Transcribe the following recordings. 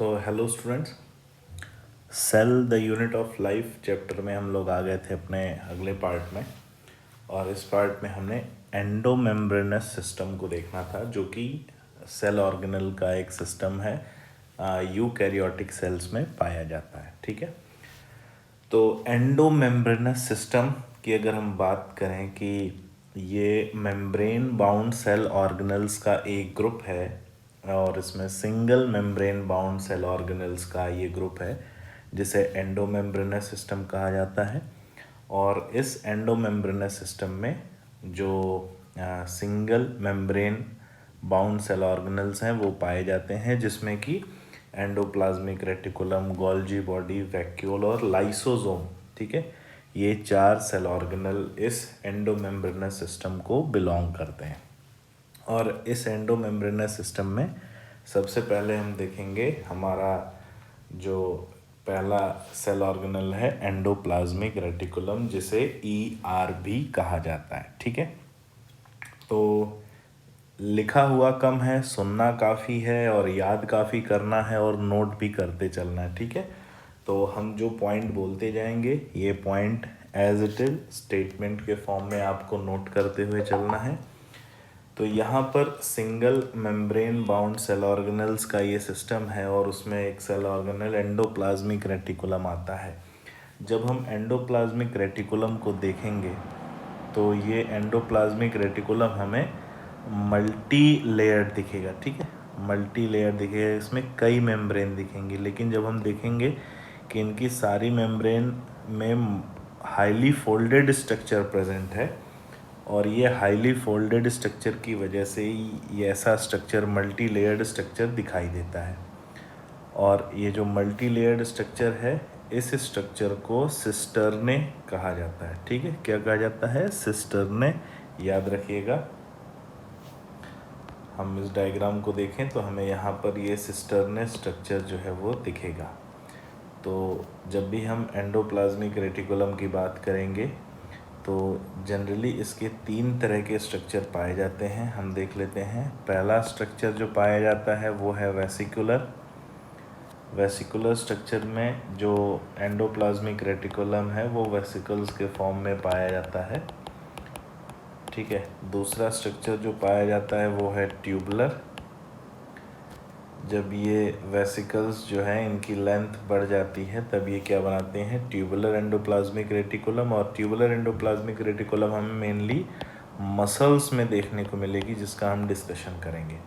Hello students, cell the unit of life chapter में हम लोग आ गए थे अपने अगले पार्ट में। और इस पार्ट में हमने एंडोमेम्ब्रेनस सिस्टम को देखना था, जो कि सेल ऑर्गेनल का एक सिस्टम है, यूकैरियोटिक सेल्स में पाया जाता है। ठीक है, तो एंडोमेम्ब्रेनस सिस्टम की अगर हम बात करें कि ये मेम्ब्रेन बाउंड सेल ऑर्गेनल्स का एक ग्रुप है, और इसमें single membrane bound cell organelles का ये ग्रुप है जिसे एंडोमेम्ब्रेनस सिस्टम कहा जाता है। और इस एंडोमेम्ब्रेनस सिस्टम में जो single membrane bound cell organelles हैं वो पाए जाते हैं, जिसमें कि endoplasmic reticulum, Golgi body, vacuole और लाइसोसोम। ठीक है, ये 4 सेल ऑर्गेनल इस एंडोमेम्ब्रेनस सिस्टम को बिलोंग करते हैं। और इस एंडोमेम्ब्रेनस सिस्टम में सबसे पहले हम देखेंगे हमारा जो पहला सेल ऑर्गेनल है एंडोप्लाज्मिक रेटिकुलम, जिसे ER भी कहा जाता है। ठीक है, तो लिखा हुआ कम है, सुनना काफ़ी है और याद काफ़ी करना है और नोट भी करते चलना है। ठीक है, तो हम जो पॉइंट बोलते जाएंगे ये point as it is statement के फॉर्म में आपको नोट करते हुए चलना है। तो यहाँ पर single membrane bound cell organelles का ये सिस्टम है, और उसमें एक सेल ऑर्गेनल एंडोप्लाज्मिक रेटिकुलम आता है। जब हम एंडोप्लाज्मिक रेटिकुलम को देखेंगे तो ये एंडोप्लाज्मिक रेटिकुलम हमें मल्टी लेयर्ड दिखेगा। ठीक है, मल्टी लेयर दिखेगा, इसमें कई मेम्ब्रेन दिखेंगी। लेकिन जब हम देखेंगे कि इनकी सारी मेम्ब्रेन में हाईली फोल्डेड स्ट्रक्चर प्रेजेंट है, और ये हाईली फोल्डेड स्ट्रक्चर की वजह से ये ऐसा स्ट्रक्चर मल्टी लेयर्ड स्ट्रक्चर दिखाई देता है। और ये जो मल्टी लेयर्ड स्ट्रक्चर है, इस स्ट्रक्चर को सिस्टर्ने कहा जाता है। ठीक है, क्या कहा जाता है? सिस्टर्ने। याद रखिएगा, हम इस डायग्राम को देखें तो हमें यहाँ पर ये सिस्टर्ने स्ट्रक्चर जो है वो दिखेगा। तो जब भी हम एंडोप्लाज्मिक रेटिकुलम की बात करेंगे तो जनरली इसके 3 तरह के स्ट्रक्चर पाए जाते हैं। हम देख लेते हैं। पहला स्ट्रक्चर जो पाया जाता है वो है वेसिकुलर। वेसिकुलर स्ट्रक्चर में जो एंडोप्लाज्मिक रेटिकुलम है वो वेसिकल्स के फॉर्म में पाया जाता है। ठीक है, दूसरा स्ट्रक्चर जो पाया जाता है वो है ट्यूबुलर। जब ये वेसिकल्स जो है इनकी लेंथ बढ़ जाती है तब ये क्या बनाते हैं? Tubular endoplasmic reticulum. और ट्यूबुलर एंडोप्लाज्मिक रेटिकुलम हमें मेनली मसल्स में देखने को मिलेगी, जिसका हम डिस्कशन करेंगे।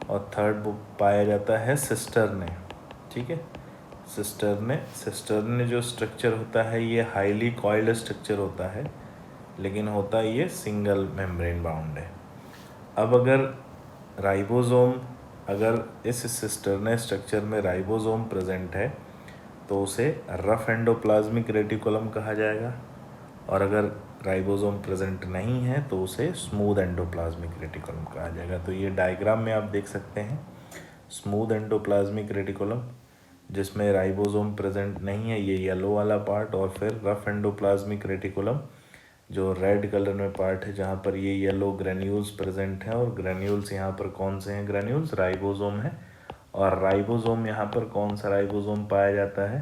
और थर्ड वो पाया जाता है सिस्टर्ने। ठीक है, सिस्टर्ने जो स्ट्रक्चर होता है ये हाईली कॉइल्ड स्ट्रक्चर होता है, लेकिन होता ये सिंगल मेम्ब्रेन बाउंड है। अब अगर इस सिस्टर्ने स्ट्रक्चर में राइबोसोम प्रेजेंट है तो उसे रफ एंडोप्लाज्मिक रेटिकुलम कहा जाएगा, और अगर राइबोसोम प्रेजेंट नहीं है तो उसे स्मूथ एंडोप्लाज्मिक रेटिकुलम कहा जाएगा। तो ये डायग्राम में आप देख सकते हैं स्मूथ एंडोप्लाज्मिक रेटिकुलम, जिसमें राइबोसोम प्रेजेंट नहीं है, ये येलो वाला पार्ट, और फिर रफ एंडोप्लाज्मिक रेटिकुलम जो रेड कलर में पार्ट है, जहाँ पर ये येलो ग्रेन्यूल्स प्रेजेंट हैं। और ग्रेन्यूल्स यहाँ पर कौन से हैं? ग्रेन्यूल्स राइबोसोम है। और राइबोसोम यहाँ पर कौन सा राइबोसोम पाया जाता है?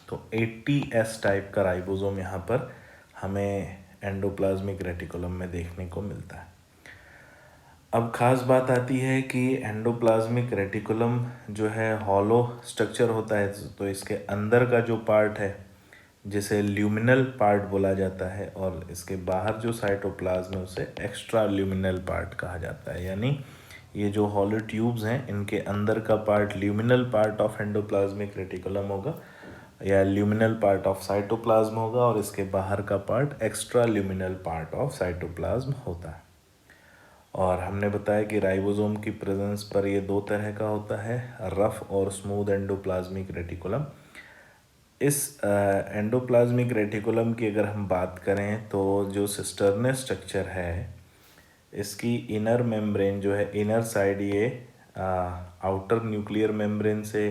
तो 80S टाइप का राइबोसोम यहाँ पर हमें एंडोप्लाज्मिक रेटिकुलम में देखने को मिलता है। अब खास बात आती है कि एंडोप्लाज्मिक रेटिकुलम जो है हॉलो स्ट्रक्चर होता है, तो इसके अंदर का जो पार्ट है जिसे ल्यूमिनल पार्ट बोला जाता है, और इसके बाहर जो साइटोप्लाज्म है उसे एक्स्ट्रा ल्यूमिनल पार्ट कहा जाता है। यानी ये जो हॉलो ट्यूब्स हैं इनके अंदर का part luminal part of endoplasmic reticulum होगा, या ल्यूमिनल पार्ट ऑफ साइटोप्लाज्म होगा, और इसके बाहर का part extra luminal part of cytoplasm होता है। और हमने बताया कि राइबोसोम की प्रेजेंस पर ये 2 तरह का होता है, रफ और स्मूथ एंडोप्लाज्मिक रेटिकुलम। इस एंडोप्लाज्मिक रेटिकुलम की अगर हम बात करें तो जो सिस्टर्ने स्ट्रक्चर है इसकी इनर मेम्ब्रेन जो है, इनर साइड ये आउटर न्यूक्लियर मेम्ब्रेन से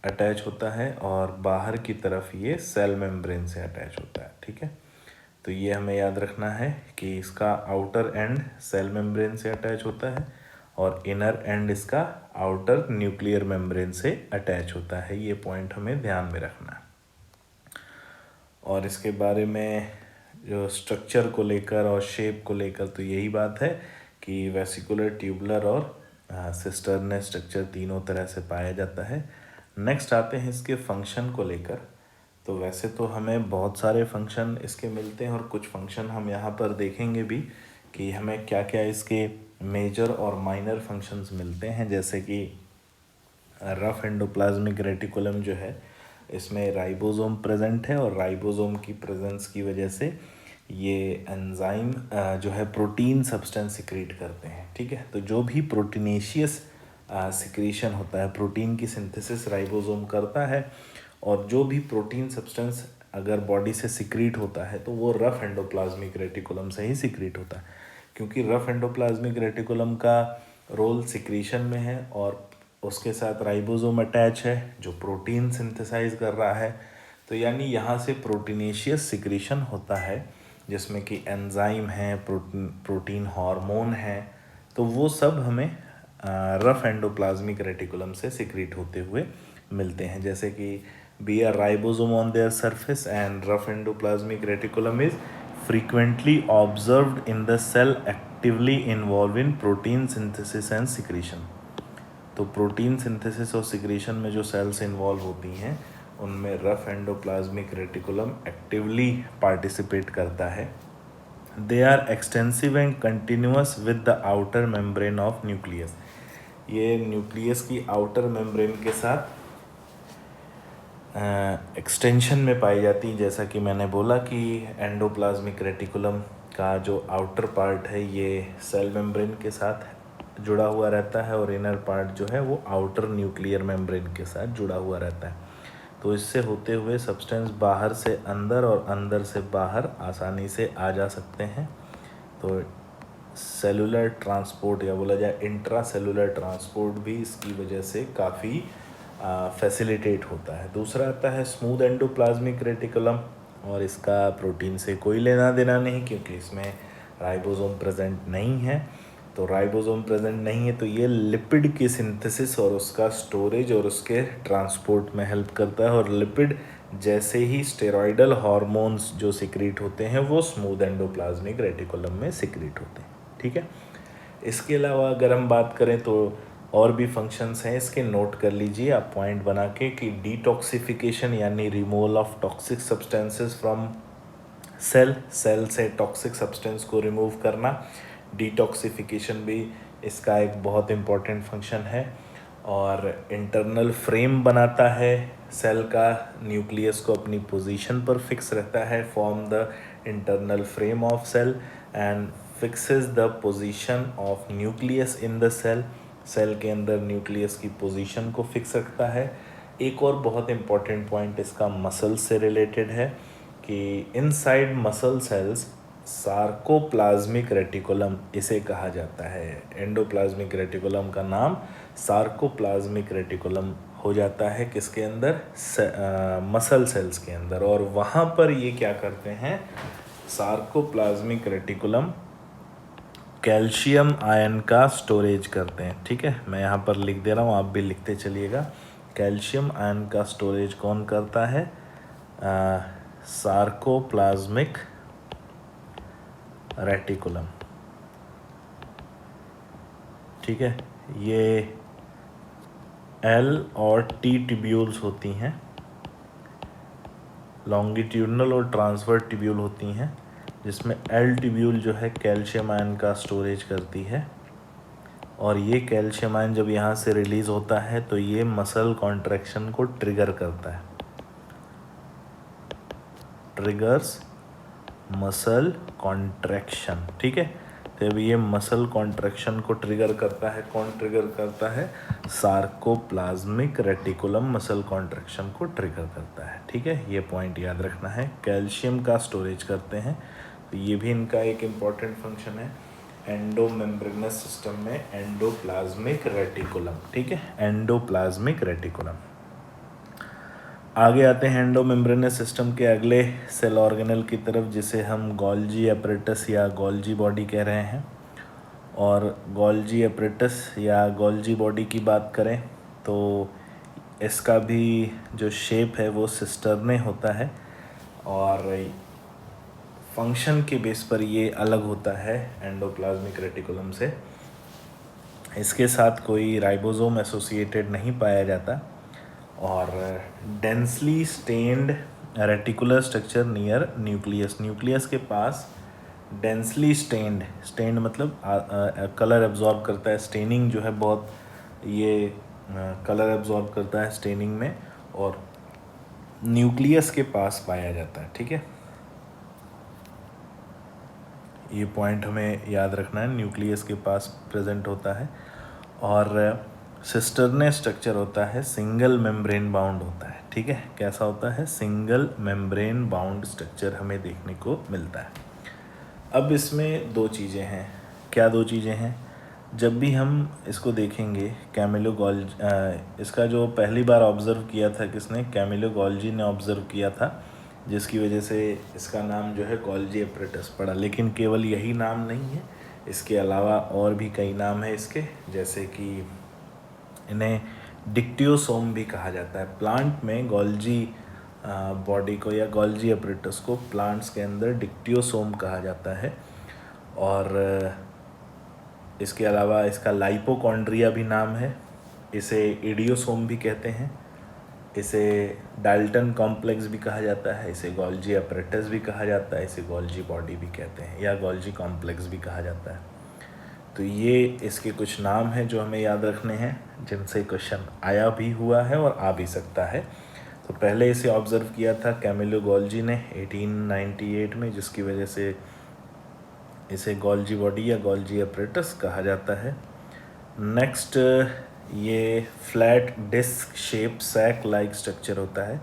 अटैच होता है, और बाहर की तरफ ये सेल मेम्ब्रेन से अटैच होता है। ठीक है, तो ये हमें याद रखना है कि इसका आउटर एंड सेल मेम्ब्रेन से अटैच होता है, और इनर एंड इसका आउटर न्यूक्लियर मेम्ब्रेन से अटैच होता है। ये पॉइंट हमें ध्यान में रखना है। और इसके बारे में जो स्ट्रक्चर को लेकर और शेप को लेकर तो यही बात है कि वेसिकुलर, ट्यूबुलर और सिस्टर्नल स्ट्रक्चर तीनों तरह से पाया जाता है। नेक्स्ट आते हैं इसके फंक्शन को लेकर। तो वैसे तो हमें बहुत सारे फंक्शन इसके मिलते हैं और कुछ फंक्शन हम यहाँ पर देखेंगे भी कि हमें क्या क्या इसके मेजर और माइनर फंक्शंस मिलते हैं। जैसे कि रफ एंडोप्लाज्मिक रेटिकुलम जो है, इसमें राइबोसोम प्रेजेंट है और राइबोसोम की प्रेजेंस की वजह से ये एंजाइम जो है प्रोटीन सब्सटेंस सिक्रीट करते हैं। ठीक है, तो जो भी प्रोटीनेशियस सिक्रीशन होता है, प्रोटीन की सिंथेसिस राइबोसोम करता है, और जो भी प्रोटीन सब्सटेंस अगर बॉडी से सिक्रीट होता है तो वो रफ एंडोप्लाज्मिक रेटिकुलम से ही सिक्रीट होता है, क्योंकि रफ एंडोप्लाज्मिक रेटिकुलम का रोल सिक्रीशन में है और उसके साथ राइबोसोम अटैच है जो प्रोटीन सिंथेसाइज कर रहा है। तो यानी यहाँ से प्रोटीनेशियस सिक्रीशन होता है जिसमें कि एंजाइम है, प्रोटीन हार्मोन है, तो वो सब हमें रफ एंडोप्लाज्मिक रेटिकुलम से सिक्रीट होते हुए मिलते हैं। जैसे कि bear ribosome on their surface and rough endoplasmic reticulum is frequently observed in the cell actively involved in protein synthesis and secretion। तो प्रोटीन सिंथेसिस और सिक्रीशन में जो सेल्स इन्वॉल्व होती हैं उनमें rough endoplasmic reticulum actively participate करता है। They are extensive and continuous with the outer membrane of nucleus. ये न्यूक्लियस की आउटर मेम्ब्रेन के साथ एक्सटेंशन में पाई जाती है। जैसा कि मैंने बोला कि एंडोप्लाज्मिक रेटिकुलम का जो आउटर पार्ट है ये सेल मेम्ब्रेन के साथ जुड़ा हुआ रहता है और इनर पार्ट जो है वो आउटर न्यूक्लियर मेम्ब्रेन के साथ जुड़ा हुआ रहता है। तो इससे होते हुए सब्सटेंस बाहर से अंदर और अंदर से बाहर आसानी से आ जा सकते हैं। तो सेलुलर ट्रांसपोर्ट या बोला जाए इंट्रा सेलुलर ट्रांसपोर्ट भी इसकी वजह से काफ़ी फैसिलिटेट होता है। दूसरा आता है स्मूथ एंडोप्लाज्मिक रेटिकुलम, और इसका प्रोटीन से कोई लेना देना नहीं क्योंकि इसमें राइबोसोम प्रेजेंट नहीं है। तो राइबोसोम प्रेजेंट नहीं है तो ये लिपिड की सिंथेसिस और उसका स्टोरेज और उसके ट्रांसपोर्ट में हेल्प करता है। और लिपिड जैसे ही स्टेरॉयडल हार्मोन्स जो सिक्रीट होते हैं वो स्मूथ एंडोप्लाज्मिक रेटिकुलम में सिक्रीट होते हैं। ठीक है, इसके अलावा अगर हम बात करें तो और भी फंक्शंस हैं इसके, नोट कर लीजिए आप पॉइंट बना के कि डिटॉक्सिफिकेशन यानी removal of toxic substances from cell से टॉक्सिक सब्सटेंस को रिमूव करना। डिटॉक्सिफिकेशन भी इसका एक बहुत इम्पॉर्टेंट फंक्शन है। और इंटरनल फ्रेम बनाता है सेल का, न्यूक्लियस को अपनी पोजीशन पर फिक्स रहता है। Form the internal frame of cell and fixes the position of nucleus in the cell. Cell के अंदर न्यूक्लियस की पोजीशन को फिक्स रखता है। एक और बहुत इम्पॉर्टेंट पॉइंट इसका मसल से रिलेटेड है कि inside muscle cells sarcoplasmic reticulum इसे कहा जाता है। एंडोप्लाज्मिक रेटिकुलम का नाम सार्कोप्लाज्मिक रेटिकुलम हो जाता है किसके अंदर, मसल सेल्स के अंदर। और वहाँ पर ये क्या करते हैं, सार्कोप्लाज्मिक रेटिकुलम कैल्शियम आयन का स्टोरेज करते हैं। ठीक है, मैं यहाँ पर लिख दे रहा हूँ, आप भी लिखते चलिएगा। कैल्शियम आयन का स्टोरेज कौन करता है, सार्कोप्लाज्मिक रेटिकुलम। ठीक है, ये एल और टी ट्यूब्यूल्स होती हैं, लॉन्गिट्यूडनल और ट्रांसवर्स ट्यूब्यूल होती हैं, जिसमें एल ट्यूब्यूल जो है कैल्शियम आयन का स्टोरेज करती है। और ये कैल्शियम आयन जब यहाँ से रिलीज़ होता है तो ये मसल कॉन्ट्रैक्शन को ट्रिगर करता है, ट्रिगर्स मसल कॉन्ट्रैक्शन। ठीक है, तो अब ये मसल कॉन्ट्रैक्शन को ट्रिगर करता है, कौन ट्रिगर करता है, सार्कोप्लाज्मिक रेटिकुलम मसल कॉन्ट्रैक्शन को ट्रिगर करता है। ठीक है, ये पॉइंट याद रखना है, कैल्शियम का स्टोरेज करते हैं। तो ये भी इनका एक इम्पॉर्टेंट फंक्शन है एंडोमेम्ब्रेनस सिस्टम में, एंडोप्लाज्मिक रेटिकुलम। ठीक है, एंडोप्लाज्मिक रेटिकुलम। आगे आते हैं एंडोमेम्ब्रेनस सिस्टम के अगले सेल ऑर्गेनल की तरफ, जिसे हम गोल्जी एपरेटस या गोल्जी बॉडी कह रहे हैं। और गोल्जी एपरेटस या गोल्जी बॉडी की बात करें तो इसका भी जो शेप है वो सिस्टर्ने होता है और फंक्शन के बेस पर ये अलग होता है एंडोप्लाज्मिक रेटिकुलम से। इसके साथ कोई राइबोसोम एसोसिएटेड नहीं पाया जाता और densely stained reticular structure near nucleus, nucleus के पास डेंसली स्टेन्ड मतलब कलर एब्जॉर्ब करता है, स्टेनिंग जो है बहुत ये कलर एब्जॉर्ब करता है स्टेनिंग में और न्यूक्लियस के पास पाया जाता है। ठीक है, ये पॉइंट हमें याद रखना है, न्यूक्लियस के पास प्रेजेंट होता है। और सिस्टर्ने स्ट्रक्चर होता है सिंगल मेम्ब्रेन बाउंड होता है। ठीक है, कैसा होता है? सिंगल मेम्ब्रेन बाउंड स्ट्रक्चर हमें देखने को मिलता है। अब इसमें दो चीज़ें हैं। क्या दो चीज़ें हैं? जब भी हम इसको देखेंगे इसका जो पहली बार ऑब्ज़र्व किया था किसने? कैमिलो गोल्जी ने ऑब्ज़र्व किया था, जिसकी वजह से इसका नाम जो है गोल्जी एपरेटस पड़ा। लेकिन केवल यही नाम नहीं है, इसके अलावा और भी कई नाम हैं इसके, जैसे कि इन्हें डिक्टियोसोम भी कहा जाता है। प्लांट में गोल्जी बॉडी को या गोल्जी एपरेटस को प्लांट्स के अंदर डिक्टियोसोम कहा जाता है। और इसके अलावा इसका लाइपोकॉन्ड्रिया भी नाम है, इसे इडियोसोम भी कहते हैं, इसे डाल्टन कॉम्प्लेक्स भी कहा जाता है, इसे गोल्जी एपरेटस भी कहा जाता है, इसे गोल्जी बॉडी भी कहते हैं या गोल्जी कॉम्प्लेक्स भी कहा जाता है। तो ये इसके कुछ नाम हैं जो हमें याद रखने हैं, जिनसे क्वेश्चन आया भी हुआ है और आ भी सकता है। तो पहले इसे ऑब्ज़र्व किया था कैमिलो गोल्जी ने 1898 में, जिसकी वजह से इसे गोल्जी बॉडी या गोल्जी एपरेटस कहा जाता है। नेक्स्ट, ये flat disc shape sac like structure होता है।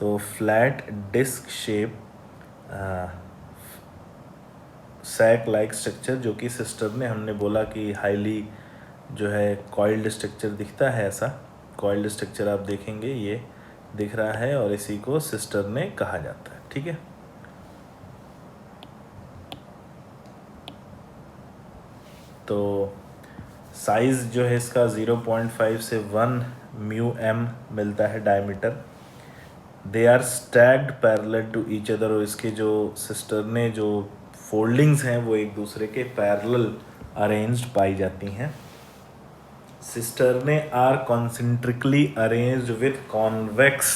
तो flat disc shape sac like structure, जो कि सिस्टर ने हमने बोला कि हाईली जो है कॉइल्ड स्ट्रक्चर दिखता है, ऐसा कॉइल्ड स्ट्रक्चर आप देखेंगे ये दिख रहा है और इसी को सिस्टर ने कहा जाता है। ठीक है, तो साइज़ जो है इसका 0.5 से 1 म्यू एम मिलता है diameter. They are stacked parallel to each other, और इसके जो सिस्टर ने जो फोल्डिंग्स हैं वो एक दूसरे के पैरेलल अरेंज्ड पाई जाती हैं। Cisternae are concentrically arranged with convex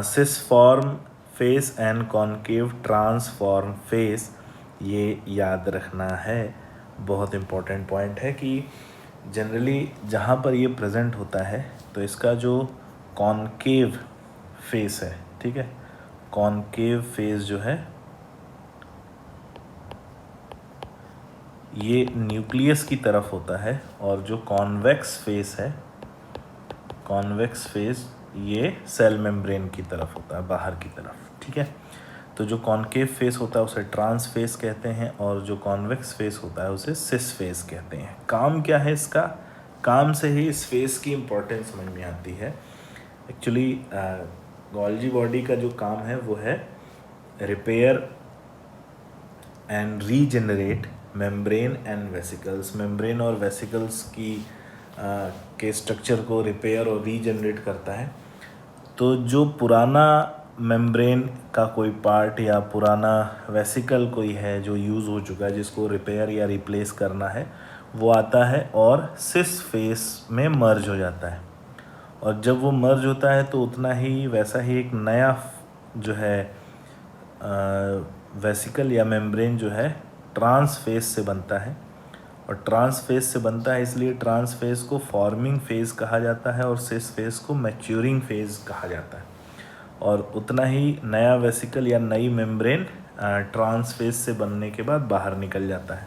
cis form face and concave trans form face. ये याद रखना है, बहुत इम्पोर्टेंट पॉइंट है कि जनरली जहाँ पर ये प्रेजेंट होता है तो इसका जो कॉन्केव फेस है, ठीक है, कॉन्केव फेस जो है ये न्यूक्लियस की तरफ होता है और जो कॉन्वेक्स फेस है, कॉन्वेक्स फेस ये सेल मेम्ब्रेन की तरफ होता है, बाहर की तरफ। ठीक है, तो जो कॉन्केव फेस होता है उसे ट्रांस फेस कहते हैं और जो कॉन्वेक्स फेस होता है उसे सिस फेस कहते हैं। काम क्या है इसका? काम से ही इस फेस की इम्पोर्टेंस समझ में आती है। एक्चुअली गोल्जी बॉडी का जो काम है वो है repair and regenerate membrane and vesicles. Membrane और वेसिकल्स की के स्ट्रक्चर को रिपेयर और रीजनरेट करता है। तो जो पुराना मेम्ब्रेन का कोई पार्ट या पुराना वेसिकल कोई है जो यूज़ हो चुका है, जिसको रिपेयर या रिप्लेस करना है, वो आता है और सिस फेस में मर्ज हो जाता है। और जब वो मर्ज होता है तो उतना ही वैसा ही एक नया जो है वेसिकल या मेम्ब्रेन जो है ट्रांस फेस से बनता है। और ट्रांस फेस से बनता है इसलिए ट्रांस फेस को फॉर्मिंग फेज़ कहा जाता है और सिस फेस को मैच्योरिंग फेज़ कहा जाता है। और उतना ही नया वेसिकल या नई मेम्ब्रेन ट्रांस फेस से बनने के बाद बाहर निकल जाता है।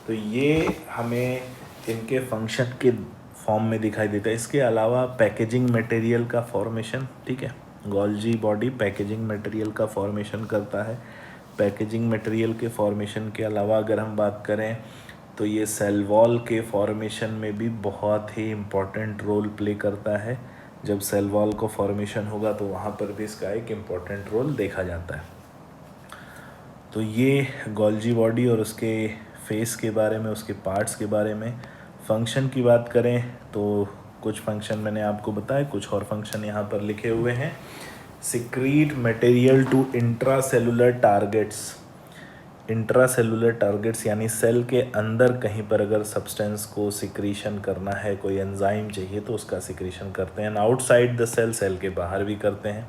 तो ये हमें इनके फंक्शन के फॉर्म में दिखाई देता है। इसके अलावा पैकेजिंग मटेरियल का फॉर्मेशन, ठीक है, गोल्जी बॉडी पैकेजिंग मटेरियल का फॉर्मेशन करता है। पैकेजिंग मटेरियल के फॉर्मेशन के अलावा अगर हम बात करें तो ये सेल वॉल के फॉर्मेशन में भी बहुत ही इम्पोर्टेंट रोल प्ले करता है। जब सेल वॉल को फॉर्मेशन होगा तो वहाँ पर भी इसका एक इम्पोर्टेंट रोल देखा जाता है। तो ये गोल्जी बॉडी और उसके फेस के बारे में, उसके पार्ट्स के बारे में। फंक्शन की बात करें तो कुछ फंक्शन मैंने आपको बताए, कुछ और फंक्शन यहाँ पर लिखे हुए हैं। Secrete material to intra cellular targets. Intra cellular targets यानी सेल के अंदर कहीं पर अगर सब्सटेंस को सिक्रीशन करना है, कोई एंजाइम चाहिए तो उसका सिक्रीशन करते हैं। आउटसाइड द सेल, सेल के बाहर भी करते हैं।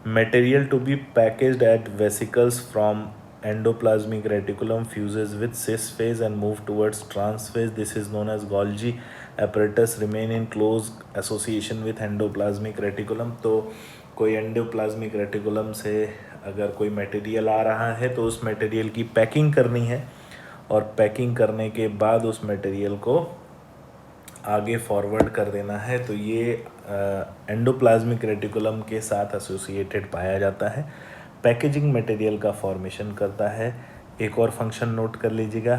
Material to be packaged at vesicles from endoplasmic reticulum fuses with cis phase and move towards trans phase. This is known as Golgi apparatus, remain in close association with endoplasmic reticulum. तो कोई endoplasmic reticulum से अगर कोई material आ रहा है तो उस material की पैकिंग करनी है, और पैकिंग करने के बाद उस मटेरियल को आगे फॉरवर्ड कर देना है। तो ये एंडोप्लाज्मिक रेटिकुलम के साथ एसोसिएटेड पाया जाता है। पैकेजिंग मटेरियल का फॉर्मेशन करता है। एक और फंक्शन नोट कर लीजिएगा,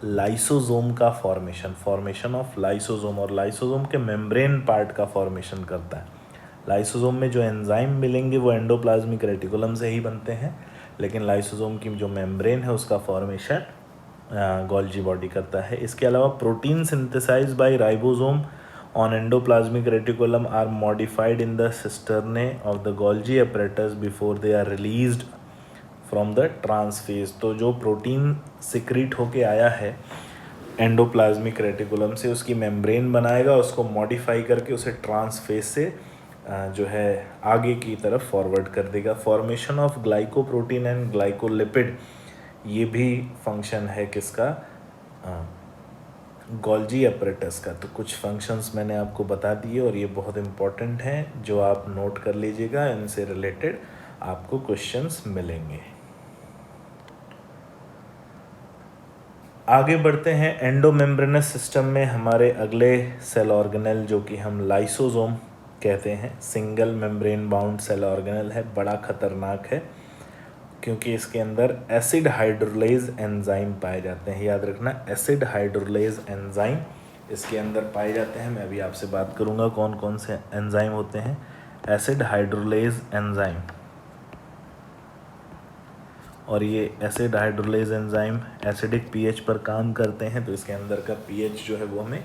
लाइसोसोम का फॉर्मेशन ऑफ लाइसोसोम, और लाइसोसोम के मेम्ब्रेन पार्ट का फॉर्मेशन करता है। लाइसोसोम में जो एंजाइम मिलेंगे वो एंडोप्लाज्मिक रेटिकुलम से ही बनते हैं, लेकिन लाइसोसोम की जो मेम्ब्रेन है उसका फॉर्मेशन गोल्जी बॉडी करता है। इसके अलावा protein synthesize by ribosome on endoplasmic reticulum are modified in the cisternae of the Golgi apparatus before they are released from the trans face. तो जो प्रोटीन सिक्रीट होके आया है एंडोप्लाज्मिक रेटिकुलम से, उसकी मेम्ब्रेन बनाएगा, उसको मॉडिफाई करके उसे ट्रांसफेज से जो है आगे की तरफ फॉरवर्ड कर देगा। Formation of glycoprotein and glycolipid, ये भी फंक्शन है किसका, गोल्जी apparatus का। तो कुछ फंक्शंस मैंने आपको बता दिए और ये बहुत इम्पोर्टेंट हैं जो आप नोट कर लीजिएगा, इनसे रिलेटेड आपको क्वेश्चंस मिलेंगे। आगे बढ़ते हैं एंडोमेम्ब्रेनस सिस्टम में हमारे अगले सेल ऑर्गेनेल जो कि हम लाइसोसोम कहते हैं। Single membrane bound cell organelle है, बड़ा खतरनाक है क्योंकि इसके अंदर एसिड हाइड्रोलेज एंजाइम पाए जाते हैं। याद रखना, एसिड हाइड्रोलेज एंजाइम इसके अंदर पाए जाते हैं। मैं अभी आपसे बात करूंगा कौन कौन से एंजाइम होते हैं। एसिड हाइड्रोलेज एंजाइम, और ये acid hydrolase enzyme acidic pH पर काम करते हैं, तो इसके अंदर का पीएच जो है वो हमें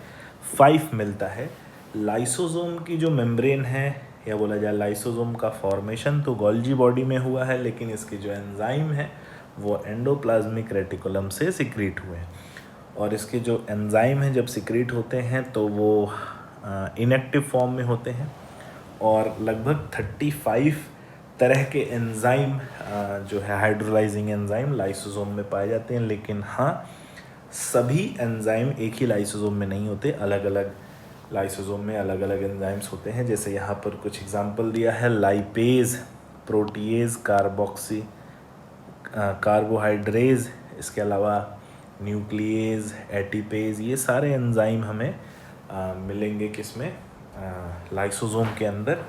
5 मिलता है। लाइसोसोम की जो मेम्ब्रेन है, या बोला जाए लाइसोसोम का फॉर्मेशन तो गोल्जी बॉडी में हुआ है, लेकिन इसके जो एंजाइम है वो एंडोप्लाज्मिक रेटिकुलम से सिक्रीट हुए हैं। और इसके जो एंजाइम हैं जब सिक्रीट होते हैं तो वो इनएक्टिव फॉर्म में होते हैं, और लगभग 35 तरह के एंजाइम जो है हाइड्रोलाइजिंग एंजाइम लाइसोसोम में पाए जाते हैं। लेकिन हाँ, सभी एंजाइम एक ही लाइसोसोम में नहीं होते, अलग अलग लाइसोसोम में अलग अलग एंजाइम्स होते हैं। जैसे यहाँ पर कुछ एग्जांपल दिया है, लाइपेज, प्रोटीएज, कार्बोक्सी कार्बोहाइड्रेज, इसके अलावा न्यूक्लिएज, एटीपेज, ये सारे एंजाइम हमें मिलेंगे किसमें, लाइसोसोम के अंदर।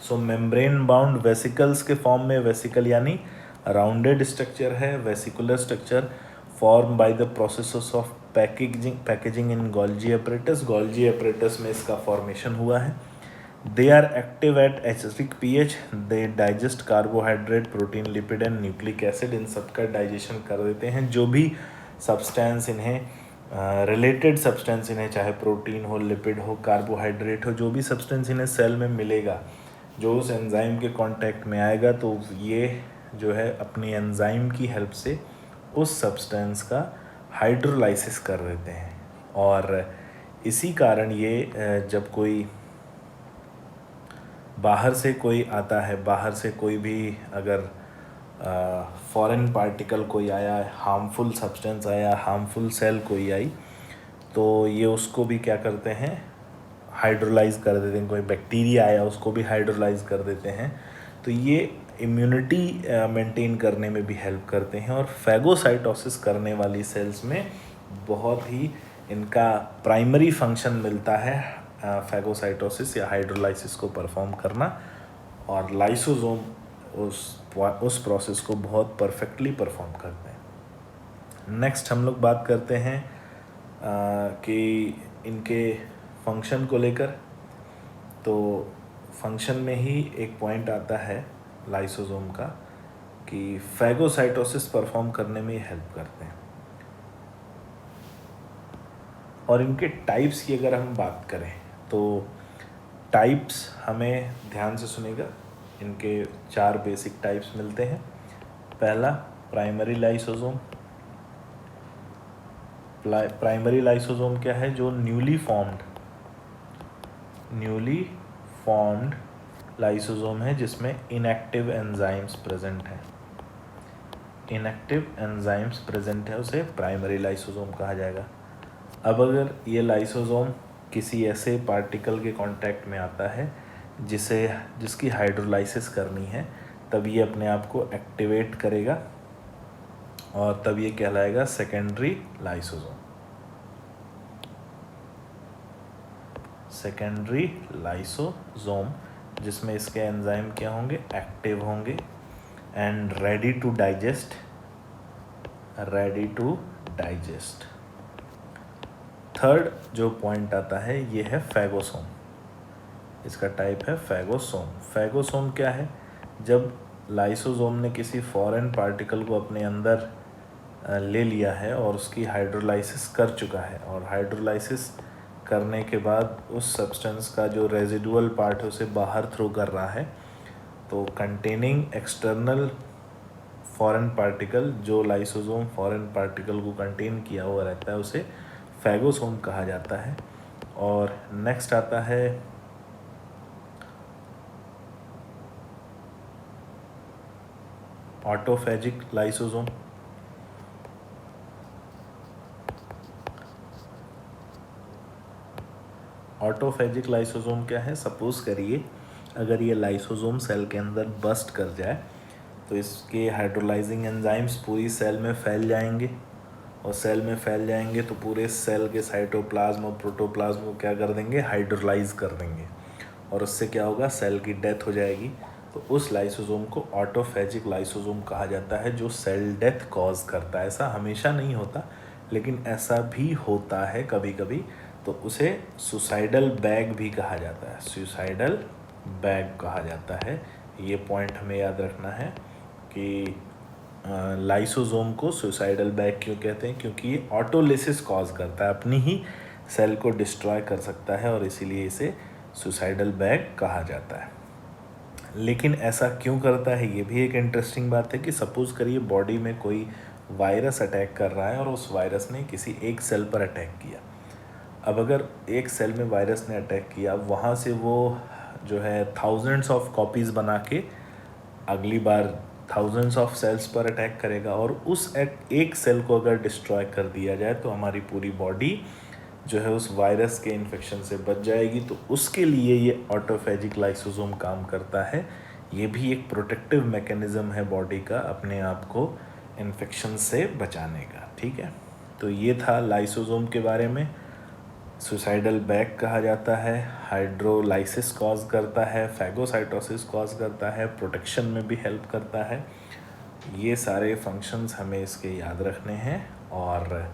सो मेम्ब्रेन बाउंड वेसिकल्स के फॉर्म में, वेसिकल यानी राउंडेड स्ट्रक्चर है, vesicular structure form by the process of packaging in Golgi apparatus। Golgi apparatus में इसका फॉर्मेशन हुआ है। They are active at acidic pH, they digest carbohydrate, protein, lipid and nucleic acid, इन सबका digestion कर देते हैं। जो भी सब्सटेंस इन्हें रिलेटेड सब्सटेंस इन्हें, चाहे प्रोटीन हो, लिपिड हो, कार्बोहाइड्रेट हो, जो भी सब्सटेंस इन्हें सेल में मिलेगा, जो उस एंजाइम के कांटेक्ट में आएगा, तो ये जो है अपनी एंजाइम की हेल्प से उस सब्सटेंस का हाइड्रोलाइसिस कर देते हैं। और इसी कारण ये जब कोई बाहर से कोई आता है, बाहर से कोई भी अगर फॉरेन पार्टिकल कोई आया, हार्मफुल सब्सटेंस आया, हार्मफुल सेल कोई आई, तो ये उसको भी क्या करते हैं, हाइड्रोलाइज कर देते हैं। कोई बैक्टीरिया आया उसको भी हाइड्रोलाइज कर देते हैं। तो ये इम्यूनिटी मेंटेन करने में भी हेल्प करते हैं, और फैगोसाइटोसिस करने वाली सेल्स में बहुत ही इनका प्राइमरी फंक्शन मिलता है, फैगोसाइटोसिस या हाइड्रोलाइसिस को परफॉर्म करना। और लाइसोसोम उस प्रोसेस को बहुत परफेक्टली परफॉर्म करते हैं। नेक्स्ट हम लोग बात करते हैं कि इनके फंक्शन को लेकर। तो फंक्शन में ही एक पॉइंट आता है लाइसोसोम का कि फैगोसाइटोसिस परफॉर्म करने में हेल्प करते हैं। और इनके टाइप्स की अगर हम बात करें तो टाइप्स हमें ध्यान से सुनेगा, इनके 4 बेसिक टाइप्स मिलते हैं। पहला प्राइमरी लाइसोसोम। प्राइमरी लाइसोसोम क्या है? जो न्यूली फॉर्म्ड लाइसोसोम है जिसमें इनएक्टिव एंजाइम्स प्रेजेंट हैं। इनएक्टिव एंजाइम्स प्रेजेंट है उसे प्राइमरी लाइसोसोम कहा जाएगा। अब अगर ये लाइसोसोम किसी ऐसे पार्टिकल के कांटेक्ट में आता है जिसकी हाइड्रोलाइसिस करनी है, तब ये अपने आप को एक्टिवेट करेगा और तब ये कहलाएगा सेकेंडरी लाइसोसोम। सेकेंडरी लाइसोसोम जिसमें इसके एंजाइम क्या होंगे? एक्टिव होंगे and ready to digest. Third जो पॉइंट आता है ये है फैगोसोम। इसका टाइप है फैगोसोम। फैगोसोम क्या है? जब लाइसोसोम ने किसी फॉरेन पार्टिकल को अपने अंदर ले लिया है और उसकी हाइड्रोलाइसिस कर चुका है, और हाइड्रोलाइसिस करने के बाद उस सब्सटेंस का जो रेजिडुअल पार्ट है उसे बाहर थ्रो कर रहा है, तो कंटेनिंग एक्सटर्नल फॉरेन पार्टिकल, जो लाइसोसोम फॉरेन पार्टिकल को कंटेन किया हुआ रहता है, उसे फैगोसोम कहा जाता है। और नेक्स्ट आता है ऑटोफेजिक लाइसोसोम। ऑटोफेजिक लाइसोसोम क्या है? सपोज करिए अगर ये लाइसोसोम सेल के अंदर बस्ट कर जाए तो इसके हाइड्रोलाइजिंग एंजाइम्स पूरी सेल में फैल जाएंगे, और सेल में फैल जाएंगे तो पूरे सेल के साइटोप्लाज्म और प्रोटोप्लाज्म को क्या कर देंगे? हाइड्रोलाइज कर देंगे, और उससे क्या होगा? सेल की डेथ हो जाएगी। तो उस लाइसोसोम को ऑटोफेजिक लाइसोसोम कहा जाता है, जो सेल डेथ कॉज करता है। ऐसा हमेशा नहीं होता, लेकिन ऐसा भी होता है कभी कभी, तो उसे सुसाइडल बैग भी कहा जाता है। सुसाइडल बैग कहा जाता है। ये पॉइंट हमें याद रखना है कि लाइसोसोम को सुसाइडल बैग क्यों कहते हैं? क्योंकि ये ऑटोलिसिस कॉज करता है, अपनी ही सेल को डिस्ट्रॉय कर सकता है, और इसीलिए इसे सुसाइडल बैग कहा जाता है। लेकिन ऐसा क्यों करता है, ये भी एक इंटरेस्टिंग बात है कि सपोज़ करिए बॉडी में कोई वायरस अटैक कर रहा है और उस वायरस ने किसी एक सेल पर अटैक किया। अब अगर एक सेल में वायरस ने अटैक किया, वहाँ से वो जो है थाउजेंड्स ऑफ कॉपीज़ बना के अगली बार थाउजेंड्स ऑफ सेल्स पर अटैक करेगा, और उस एक सेल को अगर डिस्ट्रॉय कर दिया जाए तो हमारी पूरी बॉडी जो है उस वायरस के इन्फेक्शन से बच जाएगी। तो उसके लिए ये ऑटोफेजिक लाइसोसोम काम करता है। ये भी एक प्रोटेक्टिव मैकेनिज़्म है बॉडी का, अपने आप को इन्फेक्शन से बचाने का। ठीक है, तो ये था लाइसोसोम के बारे में। सुसाइडल बैग कहा जाता है, हाइड्रोलाइसिस कॉज करता है, फैगोसाइटोसिस कॉज करता है, प्रोटेक्शन में भी हेल्प करता है। ये सारे फंक्शंस हमें इसके याद रखने हैं, और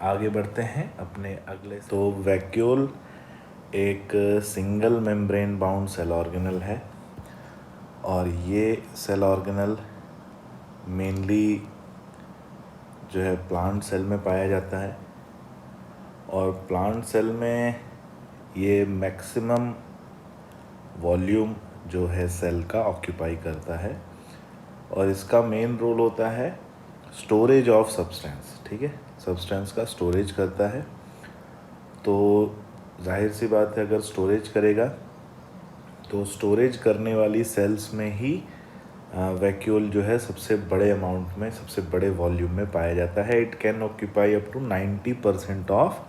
आगे बढ़ते हैं अपने अगले। तो वैक्यूल एक single membrane bound cell organelle है, और ये सेल ऑर्गेनल मेनली जो है प्लांट सेल में पाया जाता है, और प्लांट सेल में ये मैक्सिमम वॉल्यूम जो है सेल का ऑक्यूपाई करता है, और इसका मेन रोल होता है स्टोरेज ऑफ सब्सटेंस। ठीक है, सब्सटेंस का स्टोरेज करता है। तो जाहिर सी बात है, अगर स्टोरेज करेगा तो स्टोरेज करने वाली सेल्स में ही वैक्यूल जो है सबसे बड़े अमाउंट में, सबसे बड़े वॉल्यूम में पाया जाता है। It can occupy up to 90% of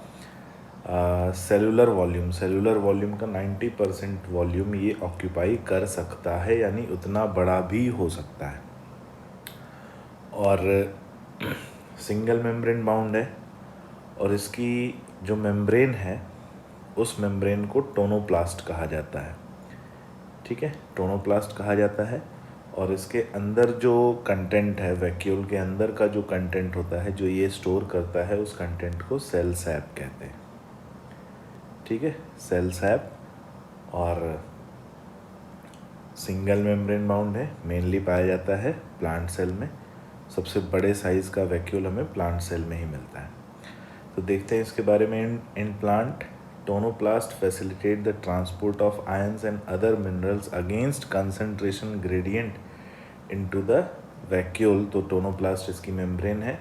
cellular volume. Cellular volume का 90% वॉल्यूम ये ऑक्यूपाई कर सकता है, यानी उतना बड़ा भी हो सकता है। और सिंगल मेम्ब्रेन बाउंड है, और इसकी जो मेम्ब्रेन है उस मेम्ब्रेन को टोनोप्लास्ट कहा जाता है। ठीक है, टोनोप्लास्ट कहा जाता है। और इसके अंदर जो कंटेंट है, वैक्यूल के अंदर का जो कंटेंट होता है, जो ये स्टोर करता है, उस कंटेंट को सेल सैप कहते हैं। ठीक है, सेल सैप। और सिंगल मेम्ब्रेन बाउंड है, मेनली पाया जाता है प्लांट सेल में। सबसे बड़े साइज़ का वैक्यूल हमें प्लांट सेल में ही मिलता है। तो देखते हैं इसके बारे में। In plant tonoplast facilitate the transport of ions and other minerals against concentration gradient into the vacuole. तो टोनोप्लास्ट इसकी मेम्ब्रेन है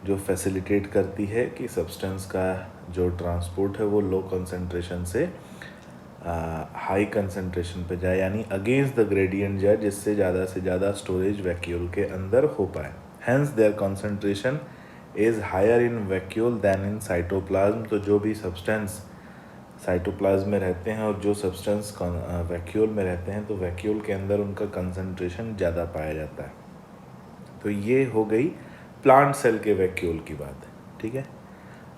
जो फैसिलिटेट करती है कि सब्सटेंस का जो ट्रांसपोर्ट है वो लो कंसंट्रेशन से हाई कंसंट्रेशन पे जाए, यानी अगेंस्ट द ग्रेडियंट जाए, जिससे ज़्यादा से ज़्यादा स्टोरेज वैक्यूल के अंदर हो पाए। Hence their concentration is higher in vacuole than in cytoplasm. तो जो भी सब्सटेंस साइटोप्लाज्म में रहते हैं और जो सब्सटेंस वैक्यूल में रहते हैं, तो वैक्यूल के अंदर उनका कंसंट्रेशन ज़्यादा पाया जाता है। तो ये हो गई प्लांट सेल के वैक्यूल की बात, ठीक है।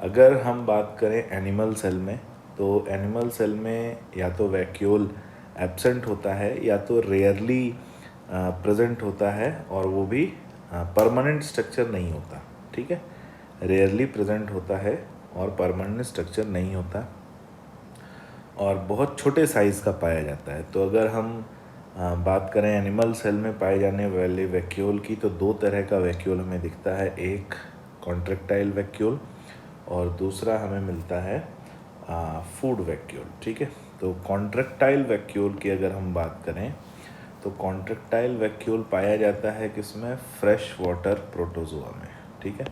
अगर हम बात करें एनिमल सेल में, तो एनिमल सेल में या तो वैक्यूल एब्सेंट होता है या तो रेयरली प्रेजेंट होता है, और वो भी परमानेंट स्ट्रक्चर नहीं होता, ठीक है। रेयरली प्रेजेंट होता है और परमानेंट स्ट्रक्चर नहीं होता, और बहुत छोटे साइज़ का पाया जाता है। तो अगर हम बात करें एनिमल सेल में पाए जाने वाले वैक्यूल की, तो दो तरह का वैक्यूल हमें दिखता है। एक कॉन्ट्रैक्टाइल वैक्यूल और दूसरा हमें मिलता है फूड वैक्यूल, ठीक है। तो कॉन्ट्रैक्टाइल वैक्यूल की अगर हम बात करें, तो कॉन्ट्रैक्टाइल वैक्यूल पाया जाता है किसमें? फ्रेश वाटर प्रोटोजोआ में, ठीक है।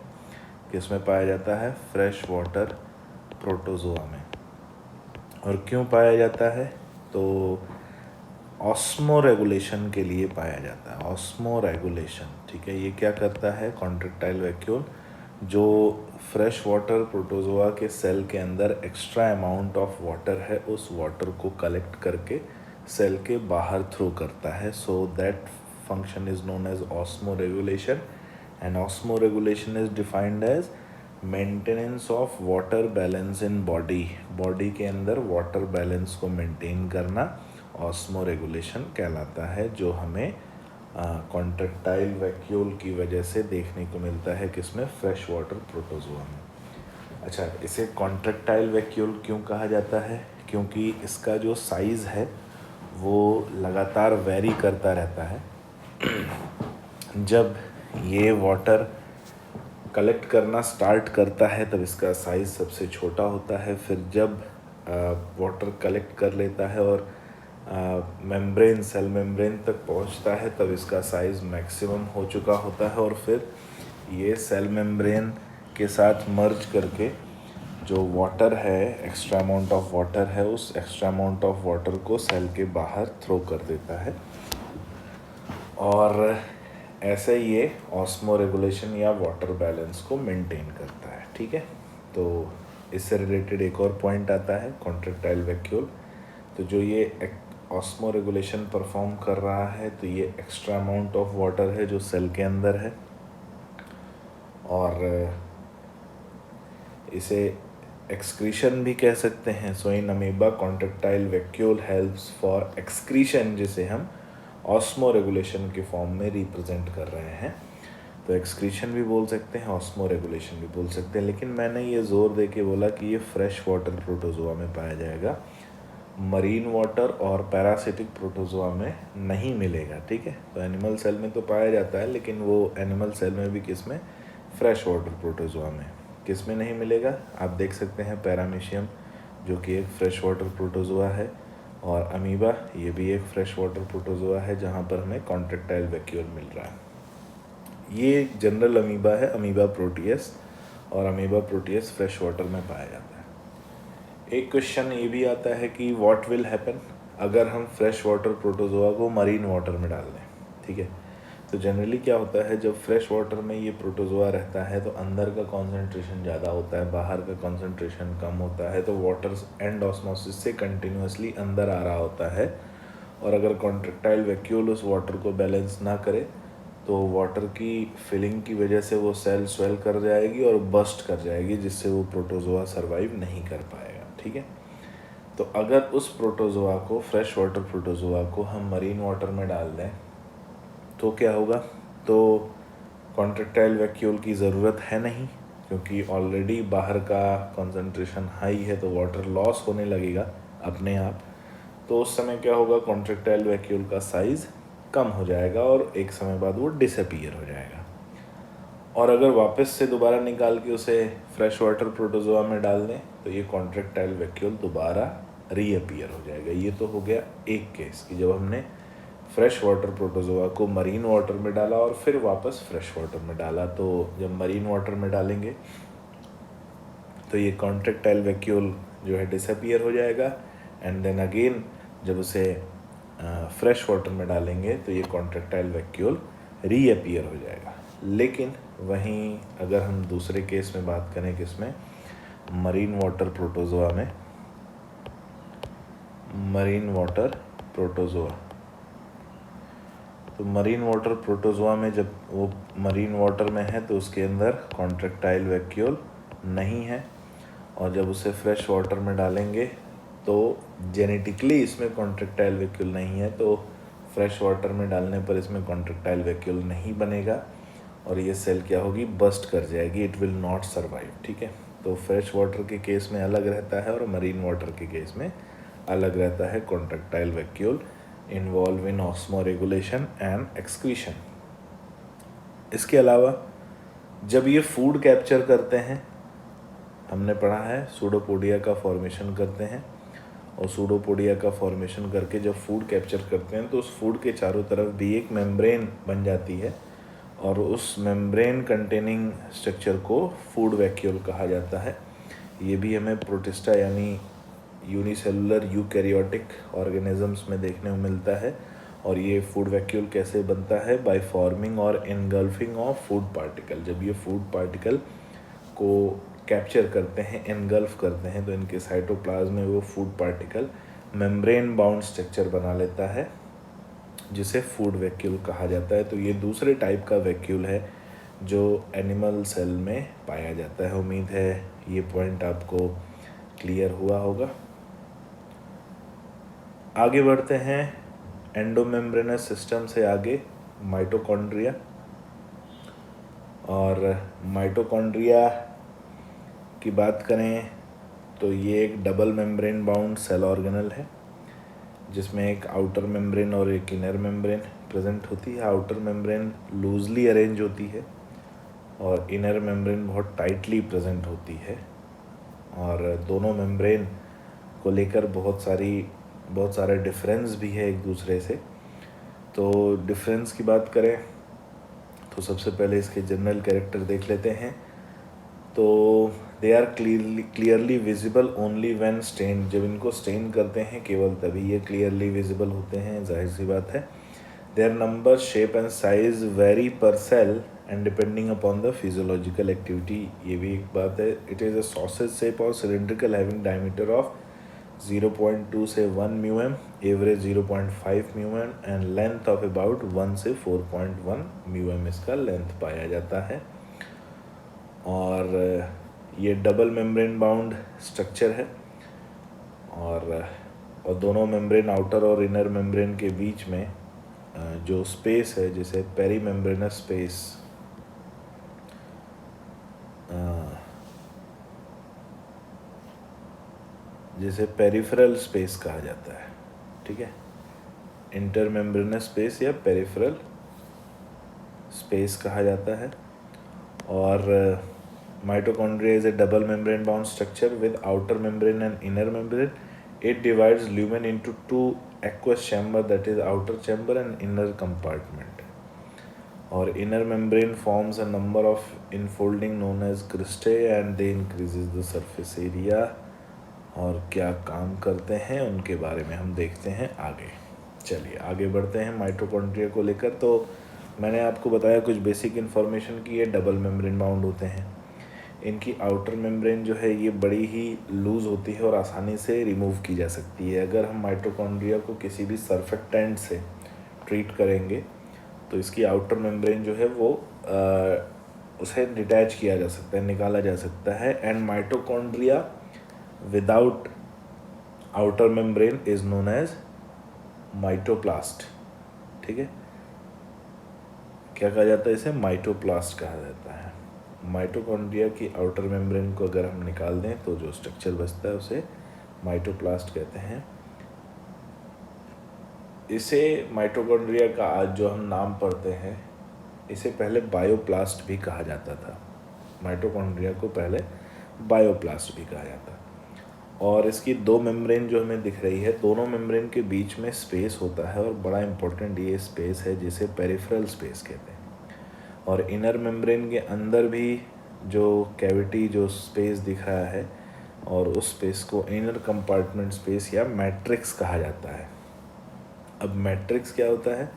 किसमें पाया जाता है? फ्रेश वाटर प्रोटोजोआ में। और क्यों पाया जाता है? तो ऑस्मो रेगुलेशन के लिए पाया जाता है। ऑस्मो रेगुलेशन, ठीक है। ये क्या करता है कॉन्ट्रैक्टाइल वैक्यूल? जो फ्रेश वाटर प्रोटोजोआ के सेल के अंदर एक्स्ट्रा अमाउंट ऑफ वाटर है, उस वाटर को कलेक्ट करके सेल के बाहर थ्रो करता है। So that function is known as osmoregulation, and osmoregulation is defined as maintenance of water balance in body. Body के अंदर वाटर बैलेंस को मेंटेन करना ऑस्मो रेगुलेशन कहलाता है, जो हमें कॉन्ट्रैक्टाइल वैक्यूल की वजह से देखने को मिलता है किसमें? फ्रेश वाटर प्रोटोजोआ में। अच्छा, इसे कॉन्ट्रैक्टाइल वैक्यूल क्यों कहा जाता है? क्योंकि इसका जो साइज़ है वो लगातार वेरी करता रहता है। जब ये वाटर कलेक्ट करना स्टार्ट करता है तब इसका साइज़ सबसे छोटा होता है। फिर जब वाटर कलेक्ट कर लेता है और मेम्ब्रेन, सेल मेम्ब्रेन तक पहुंचता है, तब इसका साइज़ मैक्सिमम हो चुका होता है, और फिर ये सेल मेम्ब्रेन के साथ मर्ज करके जो वाटर है, एक्स्ट्रा अमाउंट ऑफ वाटर है, उस एक्स्ट्रा अमाउंट ऑफ वाटर को सेल के बाहर थ्रो कर देता है। और ऐसे ये ऑस्मो रेगुलेशन या वाटर बैलेंस को मेंटेन करता है, ठीक है। तो इससे रिलेटेड एक और पॉइंट आता है कॉन्ट्रैक्टाइल वैक्यूल। तो जो ये ऑस्मो रेगुलेशन परफॉर्म कर रहा है, तो ये एक्स्ट्रा अमाउंट ऑफ वाटर है जो सेल के अंदर है, और इसे एक्सक्रीशन भी कह सकते हैं। So in amoeba contractile vacuole helps for excretion, जिसे हम ऑस्मो रेगुलेशन के फॉर्म में रिप्रेजेंट कर रहे हैं। तो एक्सक्रीशन भी बोल सकते हैं, ऑस्मो रेगुलेशन भी बोल सकते हैं, लेकिन मैंने ये ज़ोर दे के बोला कि ये फ्रेश वाटर प्रोटोजोआ में पाया जाएगा, मरीन वाटर और पैरासिटिक प्रोटोजोआ में नहीं मिलेगा, ठीक है। तो एनिमल सेल में तो पाया जाता है, लेकिन वो एनिमल सेल में भी किस में? फ्रेश वाटर प्रोटोजोआ में। किस में नहीं मिलेगा? आप देख सकते हैं पैरामीशियम, जो कि एक फ्रेश वाटर प्रोटोजोआ है, और अमीबा, ये भी एक फ्रेश वाटर प्रोटोजोआ है, जहाँ पर हमें कॉन्ट्रैक्टाइल वैक्यूल मिल रहा है। ये जनरल अमीबा है, अमीबा प्रोटियस, और अमीबा प्रोटियस फ्रेश वाटर में पाया जाता है। एक क्वेश्चन ये भी आता है कि व्हाट विल हैपन अगर हम फ्रेश वाटर प्रोटोजोआ को मरीन वाटर में डाल दें, ठीक है। तो जनरली क्या होता है, जब फ्रेश वाटर में ये प्रोटोजोआ रहता है तो अंदर का कॉन्सेंट्रेशन ज़्यादा होता है, बाहर का कॉन्सेंट्रेशन कम होता है। तो वाटर एंड ऑस्मोसिस से कंटिन्यूसली अंदर आ रहा होता है, और अगर कॉन्ट्रैक्टाइल वैक्यूल उस वाटर को बैलेंस ना करे तो वाटर की फिलिंग की वजह से वो सेल स्वेल कर जाएगी और बस्ट कर जाएगी, जिससे वो प्रोटोजोआ सर्वाइव नहीं कर पाएगा, ठीक है। तो अगर उस प्रोटोजोआ को, फ्रेश वाटर प्रोटोजोआ को हम मरीन वाटर में डाल दें तो क्या होगा? तो कॉन्ट्रैक्टाइल वैक्यूल की ज़रूरत है नहीं, क्योंकि ऑलरेडी बाहर का कॉन्सेंट्रेशन हाई है, तो वाटर लॉस होने लगेगा अपने आप। तो उस समय क्या होगा? कॉन्ट्रैक्टाइल वैक्यूल का साइज़ कम हो जाएगा और एक समय बाद वो डिसअपीयर हो जाएगा। और अगर वापस से दोबारा निकाल के उसे फ्रेश वाटर प्रोटोजोआ में डाल दें तो ये कॉन्ट्रैक्टाइल वैक्यूल दोबारा रीअपीयर हो जाएगा। ये तो हो गया एक केस कि जब हमने फ्रेश वाटर प्रोटोजोआ को मरीन वाटर में डाला और फिर वापस फ्रेश वाटर में डाला। तो जब मरीन वाटर में डालेंगे तो ये कॉन्ट्रैक्टाइल वैक्यूल जो है डिसअपीयर हो जाएगा, एंड देन अगेन जब उसे फ्रेश वाटर में डालेंगे तो ये कॉन्ट्रैक्टाइल वैक्यूल रीअपीयर हो जाएगा। लेकिन वहीं अगर हम दूसरे केस में बात करें, किसमें, मरीन वाटर प्रोटोजोआ में, मरीन वाटर प्रोटोजोआ, तो मरीन वाटर प्रोटोजोआ में जब वो मरीन वाटर में है तो उसके अंदर कॉन्ट्रैक्टाइल वैक्यूल नहीं है, और जब उसे फ्रेश वाटर में डालेंगे तो जेनेटिकली इसमें कॉन्ट्रैक्टाइल वैक्यूल नहीं है, तो फ्रेश वाटर में डालने पर इसमें कॉन्ट्रैक्टाइल वैक्यूल नहीं बनेगा और ये सेल क्या होगी, बस्ट कर जाएगी, इट विल नॉट सर्वाइव। ठीक है, तो फ्रेश वाटर के केस में अलग रहता है और मरीन वाटर के केस में अलग रहता है contractile vacuole involve in osmoregulation and excretion. इसके अलावा जब ये फूड कैप्चर करते हैं, हमने पढ़ा है सूडोपोडिया का फॉर्मेशन करते हैं, और सूडोपोडिया का फॉर्मेशन करके जब फूड कैप्चर करते हैं तो उस फूड के चारों तरफ भी एक मेम्ब्रेन बन जाती है, और उस मेम्ब्रेन कंटेनिंग स्ट्रक्चर को फूड वैक्यूल कहा जाता है। ये भी हमें प्रोटिस्टा यानी यूनिसेलुलर यूकैरियोटिक ऑर्गेनिजम्स में देखने को मिलता है। और ये फूड वैक्यूल कैसे बनता है, बाय फॉर्मिंग और एनगल्फिंग ऑफ फूड पार्टिकल। जब ये फूड पार्टिकल को कैप्चर करते हैं, एनगल्फ करते हैं, तो इनके साइटोप्लाज्म में वो food particle membrane bound structure बना लेता है, जिसे फूड वैक्यूल कहा जाता है। तो ये दूसरे टाइप का वैक्यूल है जो एनिमल सेल में पाया जाता है। उम्मीद है ये पॉइंट आपको क्लियर हुआ होगा। आगे बढ़ते हैं एंडोमेम्ब्रेनस सिस्टम से आगे माइटोकॉन्ड्रिया। और माइटोकॉन्ड्रिया की बात करें तो ये एक double membrane bound cell organelle है, जिसमें एक आउटर मेम्ब्रेन और एक इनर मेम्ब्रेन प्रेजेंट होती है। आउटर मेम्ब्रेन लूजली अरेंज होती है और इनर मेम्ब्रेन बहुत टाइटली प्रेजेंट होती है, और दोनों मेम्ब्रेन को लेकर बहुत सारा डिफरेंस भी है एक दूसरे से। तो डिफरेंस की बात करें तो सबसे पहले इसके जनरल कैरेक्टर देख लेते हैं। तो they are clearly visible only when stain. जब इनको स्टेन करते हैं केवल तभी ये क्लियरली विजिबल होते हैं, जाहिर सी बात है। Their number, shape and size vary per cell and depending upon the physiological activity. ये भी एक बात है। It is a sausage shape और सिलेंड्रिकल हैविंग डायमीटर ऑफ 0.2 से 1 mu m, average 0.5 mu m and length of about 1 से 4.1 म्यूएम इसका लेंथ पाया जाता है। और ये डबल मेम्ब्रेन बाउंड स्ट्रक्चर है, और दोनों मेम्ब्रेन, आउटर और इनर मेम्ब्रेन के बीच में जो स्पेस है, जिसे पेरी मेम्ब्रेनस स्पेस, जिसे पेरिफेरल स्पेस कहा जाता है, ठीक है, इंटर मेम्ब्रेनस स्पेस या पेरिफेरल स्पेस कहा जाता है। और mitochondria is a double membrane bound structure with outer membrane and inner membrane. It divides lumen into two aqueous chamber, that is outer chamber and inner compartment. और inner membrane forms a number of infolding known as cristae and they increases the surface area. और क्या काम करते हैं उनके बारे में हम देखते हैं आगे। चलिए आगे बढ़ते हैं माइटोकॉन्ड्रिया को लेकर। तो मैंने आपको बताया कुछ बेसिक इन्फॉर्मेशन की, ये डबल मेम्ब्रेन बाउंड होते हैं। इनकी आउटर मेम्ब्रेन जो है ये बड़ी ही लूज़ होती है और आसानी से रिमूव की जा सकती है। अगर हम माइटोकॉन्ड्रिया को किसी भी सर्फेक्टेंट से ट्रीट करेंगे तो इसकी आउटर मेम्ब्रेन जो है वो उसे डिटैच किया जा सकता है, निकाला जा सकता है। And mitochondria without outer membrane is known as mitoplast. ठीक है, क्या कहा जाता है इसे? माइटोप्लास्ट कहा जाता है। माइटोकॉन्ड्रिया की आउटर मेम्ब्रेन को अगर हम निकाल दें तो जो स्ट्रक्चर बचता है उसे माइटोप्लास्ट कहते हैं। इसे माइटोकॉन्ड्रिया का आज जो हम नाम पढ़ते हैं इसे पहले बायोप्लास्ट भी कहा जाता था। माइटोकॉन्ड्रिया को पहले बायोप्लास्ट भी कहा जाता है। और इसकी दो मेम्ब्रेन जो हमें दिख रही है, दोनों मेम्ब्रेन के बीच में स्पेस होता है और बड़ा इम्पोर्टेंट ये स्पेस है जिसे पेरिफेरल स्पेस कहते हैं। और इनर मेम्ब्रेन के अंदर भी जो कैविटी जो स्पेस दिख रहा है और उस स्पेस को इनर कंपार्टमेंट स्पेस या मैट्रिक्स कहा जाता है। अब मैट्रिक्स क्या होता है?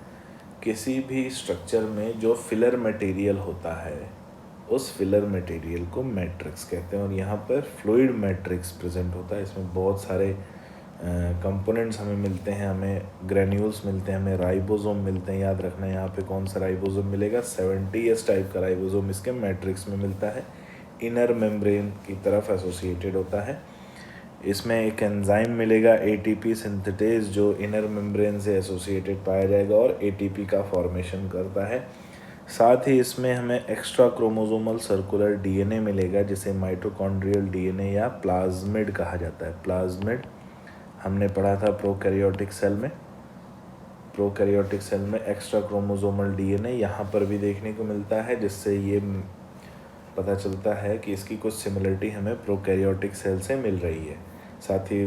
किसी भी स्ट्रक्चर में जो फिलर मटेरियल होता है उस फिलर मटेरियल को मैट्रिक्स कहते हैं। और यहाँ पर फ्लूइड मैट्रिक्स प्रेजेंट होता है। इसमें बहुत सारे कंपोनेंट्स हमें मिलते हैं, हमें ग्रेन्यूल्स मिलते हैं, हमें राइबोसोम मिलते हैं। याद रखना यहाँ पे कौन सा राइबोसोम मिलेगा, 70S टाइप का राइबोसोम इसके मैट्रिक्स में मिलता है, इनर मेम्ब्रेन की तरफ एसोसिएटेड होता है। इसमें एक एंजाइम मिलेगा ATP सिंथेटेज जो इनर मेम्ब्रेन से एसोसिएटेड पाया जाएगा और ATP का फॉर्मेशन करता है। साथ ही इसमें हमें एक्स्ट्रा क्रोमोसोमल सर्कुलर DNA मिलेगा जिसे माइटोकॉन्ड्रियल DNA या प्लाज्मिड कहा जाता है। प्लाज्मिड हमने पढ़ा था प्रोकैरियोटिक सेल में। प्रोकैरियोटिक सेल में एक्स्ट्रा क्रोमोसोमल DNA यहाँ पर भी देखने को मिलता है, जिससे ये पता चलता है कि इसकी कुछ सिमिलरिटी हमें प्रोकैरियोटिक सेल से मिल रही है। साथ ही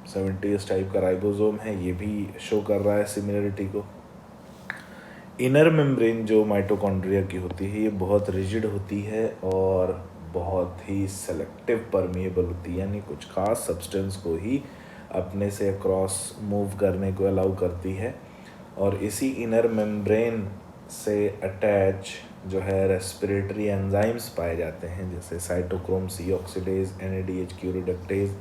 70S टाइप का राइबोसोम है, ये भी शो कर रहा है सिमिलरिटी को। इनर मेम्ब्रेन जो माइटोकॉन्ड्रिया की होती है ये बहुत रिजिड होती है और बहुत ही सेलेक्टिव परमिएबल होती है, यानी कुछ खास सब्सटेंस को ही अपने से क्रॉस मूव करने को अलाउ करती है। और इसी इनर मेम्ब्रेन से अटैच जो है रेस्पिरेटरी एंजाइम्स पाए जाते हैं, जैसे cytochrome C oxidase, NADH reductase.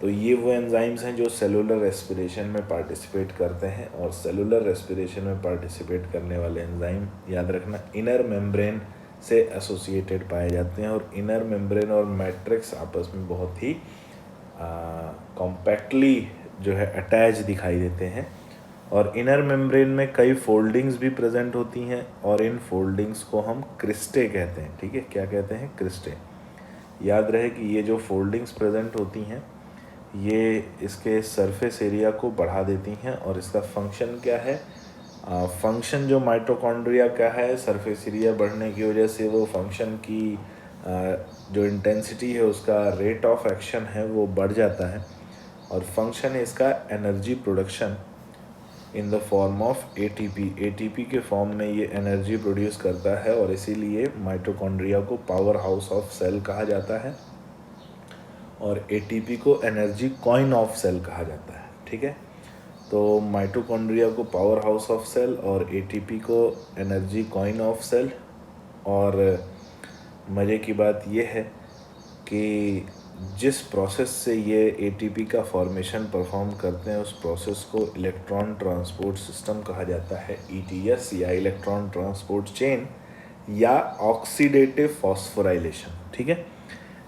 तो ये वो एंजाइम्स हैं जो सेलुलर रेस्पिरेशन में पार्टिसिपेट करते हैं। और सेलुलर रेस्पिरेशन में पार्टिसिपेट करने वाले एंजाइम याद रखना इनर मेम्ब्रेन से एसोसिएटेड पाए जाते हैं। और इनर मेम्ब्रेन और मैट्रिक्स आपस में बहुत ही कॉम्पैक्टली जो है अटैच दिखाई देते हैं। और इनर मेम्ब्रेन में कई फोल्डिंग्स भी प्रेजेंट होती हैं और इन फोल्डिंग्स को हम क्रिस्टे कहते हैं। ठीक है, क्या कहते हैं? क्रिस्टे। याद रहे कि ये जो फोल्डिंग्स प्रेजेंट होती हैं ये इसके सरफेस एरिया को बढ़ा देती हैं। और इसका फंक्शन क्या है? फंक्शन जो माइटोकॉन्ड्रिया का है, सरफेस एरिया बढ़ने की वजह से वो फंक्शन की जो इंटेंसिटी है उसका रेट ऑफ एक्शन है वो बढ़ जाता है। और फंक्शन है इसका energy production in the form of ATP के फॉर्म में ये एनर्जी प्रोड्यूस करता है। और इसीलिए माइटोकॉन्ड्रिया को पावर हाउस ऑफ सेल कहा जाता है और ATP को एनर्जी कॉइन ऑफ सेल कहा जाता है। ठीक है, तो माइटोकॉन्ड्रिया को पावर हाउस ऑफ सेल और ATP को एनर्जी कॉइन ऑफ सेल। और मज़े की बात यह है कि जिस प्रोसेस से ये ATP का फॉर्मेशन परफॉर्म करते हैं उस प्रोसेस को इलेक्ट्रॉन ट्रांसपोर्ट सिस्टम कहा जाता है, ETS या इलेक्ट्रॉन ट्रांसपोर्ट चेन या ऑक्सीडेटिव फॉस्फोराइलेशन। ठीक है,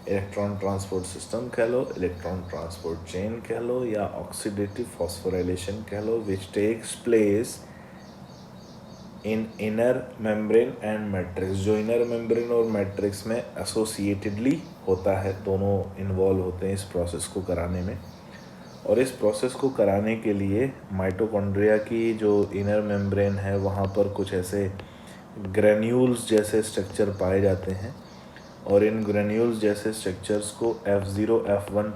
इलेक्ट्रॉन ट्रांसपोर्ट सिस्टम कह लो, इलेक्ट्रॉन ट्रांसपोर्ट चेन कह लो या ऑक्सीडेटिव फॉस्फोराइलेशन कह लो, which takes place in inner membrane and matrix. जो इनर मेम्ब्रेन और मैट्रिक्स में एसोसिएटेडली होता है, दोनों इन्वॉल्व होते हैं इस प्रोसेस को कराने में। और इस प्रोसेस को कराने के लिए माइटोकॉन्ड्रिया की जो इनर मेम्ब्रेन है वहाँ पर कुछ ऐसे ग्रेन्यूल्स जैसे स्ट्रक्चर पाए जाते हैं। और इन ग्रेन्यूल्स जैसे स्ट्रक्चर्स को F0F1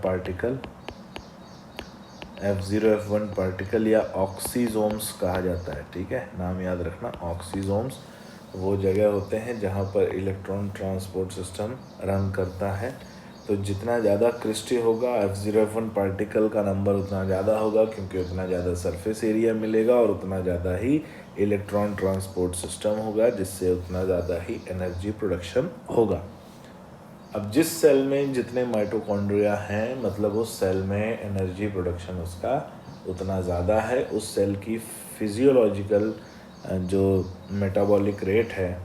पार्टिकल या ऑक्सीजोम्स कहा जाता है। ठीक है, नाम याद रखना, ऑक्सीजोम्स वो जगह होते हैं जहाँ पर इलेक्ट्रॉन ट्रांसपोर्ट सिस्टम रन करता है। तो जितना ज़्यादा क्रिस्टे होगा F0F1 पार्टिकल का नंबर उतना ज़्यादा होगा, क्योंकि उतना ज़्यादा सरफेस एरिया मिलेगा और उतना ज़्यादा ही इलेक्ट्रॉन ट्रांसपोर्ट सिस्टम होगा, जिससे उतना ज़्यादा ही एनर्जी प्रोडक्शन होगा। अब जिस सेल में जितने माइटोकॉन्ड्रिया हैं, मतलब उस सेल में एनर्जी प्रोडक्शन उसका उतना ज़्यादा है, उस सेल की फिजियोलॉजिकल जो मेटाबॉलिक रेट है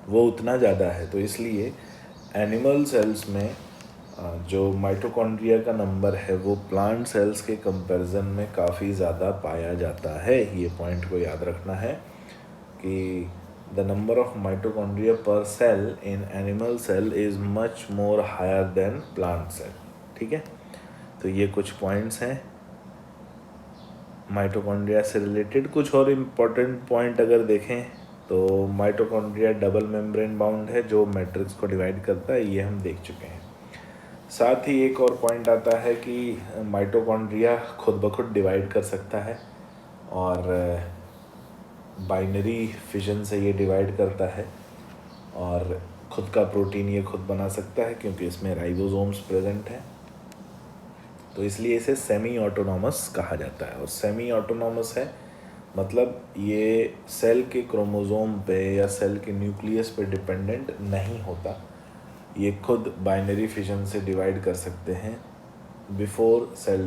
वो उतना ज़्यादा है। तो इसलिए एनिमल सेल्स में जो माइटोकॉन्ड्रिया का नंबर है वो प्लांट सेल्स के कंपैरिजन में काफ़ी ज़्यादा पाया जाता है। ये पॉइंट को याद रखना है कि the number of mitochondria per cell in animal cell is much more higher than plant cell। ठीक है, तो ये कुछ पॉइंट्स हैं माइटोकॉन्ड्रिया से रिलेटेड। कुछ और इम्पोर्टेंट पॉइंट अगर देखें तो माइटोकॉन्ड्रिया डबल मेम्ब्रेन बाउंड है जो मैट्रिक्स को डिवाइड करता है, ये हम देख चुके हैं। साथ ही एक और पॉइंट आता है कि माइटोकॉन्ड्रिया खुद ब खुद डिवाइड कर सकता है और बाइनरी फिजन से ये डिवाइड करता है और खुद का प्रोटीन ये खुद बना सकता है क्योंकि इसमें राइबोसोम्स प्रेजेंट हैं। तो इसलिए इसे सेमी ऑटोनॉमस कहा जाता है। और सेमी ऑटोनॉमस है मतलब ये सेल के क्रोमोसोम पे या सेल के न्यूक्लियस पे डिपेंडेंट नहीं होता, ये खुद बाइनरी फिजन से डिवाइड कर सकते हैं बिफोर सेल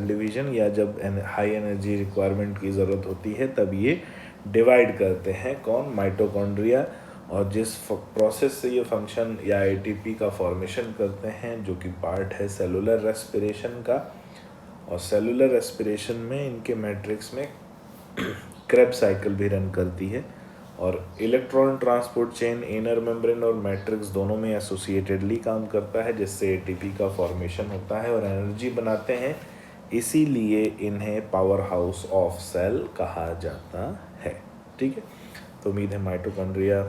डिवीजन या जब हाई एनर्जी रिक्वायरमेंट की ज़रूरत होती है तब ये डिवाइड करते हैं। कौन? माइटोकॉन्ड्रिया। और जिस प्रोसेस से ये फंक्शन या एटीपी का फॉर्मेशन करते हैं जो कि पार्ट है सेलुलर रेस्पिरेशन का, और सेलुलर रेस्पिरेशन में इनके मैट्रिक्स में क्रेब्स साइकिल भी रन करती है और electron transport chain inner membrane और मैट्रिक्स दोनों में एसोसिएटेडली काम करता है जिससे एटीपी का फॉर्मेशन होता है और एनर्जी बनाते हैं। इसीलिए इन्हें पावर हाउस ऑफ सेल कहा जाता है। ठीक है, तो उम्मीद है माइटोकॉन्ड्रिया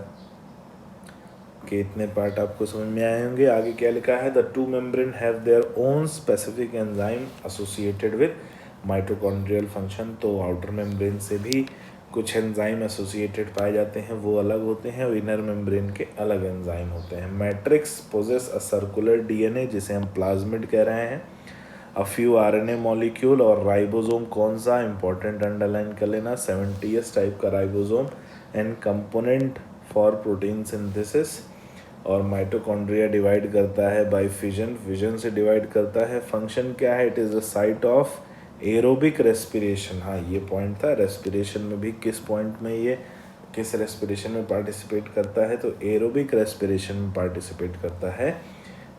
के इतने पार्ट आपको समझ में आए होंगे। आगे क्या लिखा है? The two membrane have their own specific enzyme associated with mitochondrial function. तो आउटर मेम्ब्रेन से भी कुछ एंजाइम एसोसिएटेड पाए जाते हैं, वो अलग होते हैं, और इनर मेम्ब्रेन के अलग एंजाइम होते हैं। Matrix possesses a circular DNA जिसे हम प्लाज्मिड कह रहे हैं, अ फ्यू आरएनए मॉलिक्यूल, और राइबोसोम कौन सा? इंपॉर्टेंट अंडरलाइन कर लेना, 70s टाइप का ribosome, and component for protein synthesis. और माइटोकॉन्ड्रिया डिवाइड करता है बाय फिजन से डिवाइड करता है। फंक्शन क्या है? It is the site of aerobic respiration. हाँ, ये पॉइंट था, रेस्पिरेशन में भी किस पॉइंट में ये किस रेस्पिरेशन में पार्टिसिपेट करता है? तो एरोबिक रेस्पिरेशन में पार्टिसिपेट करता है।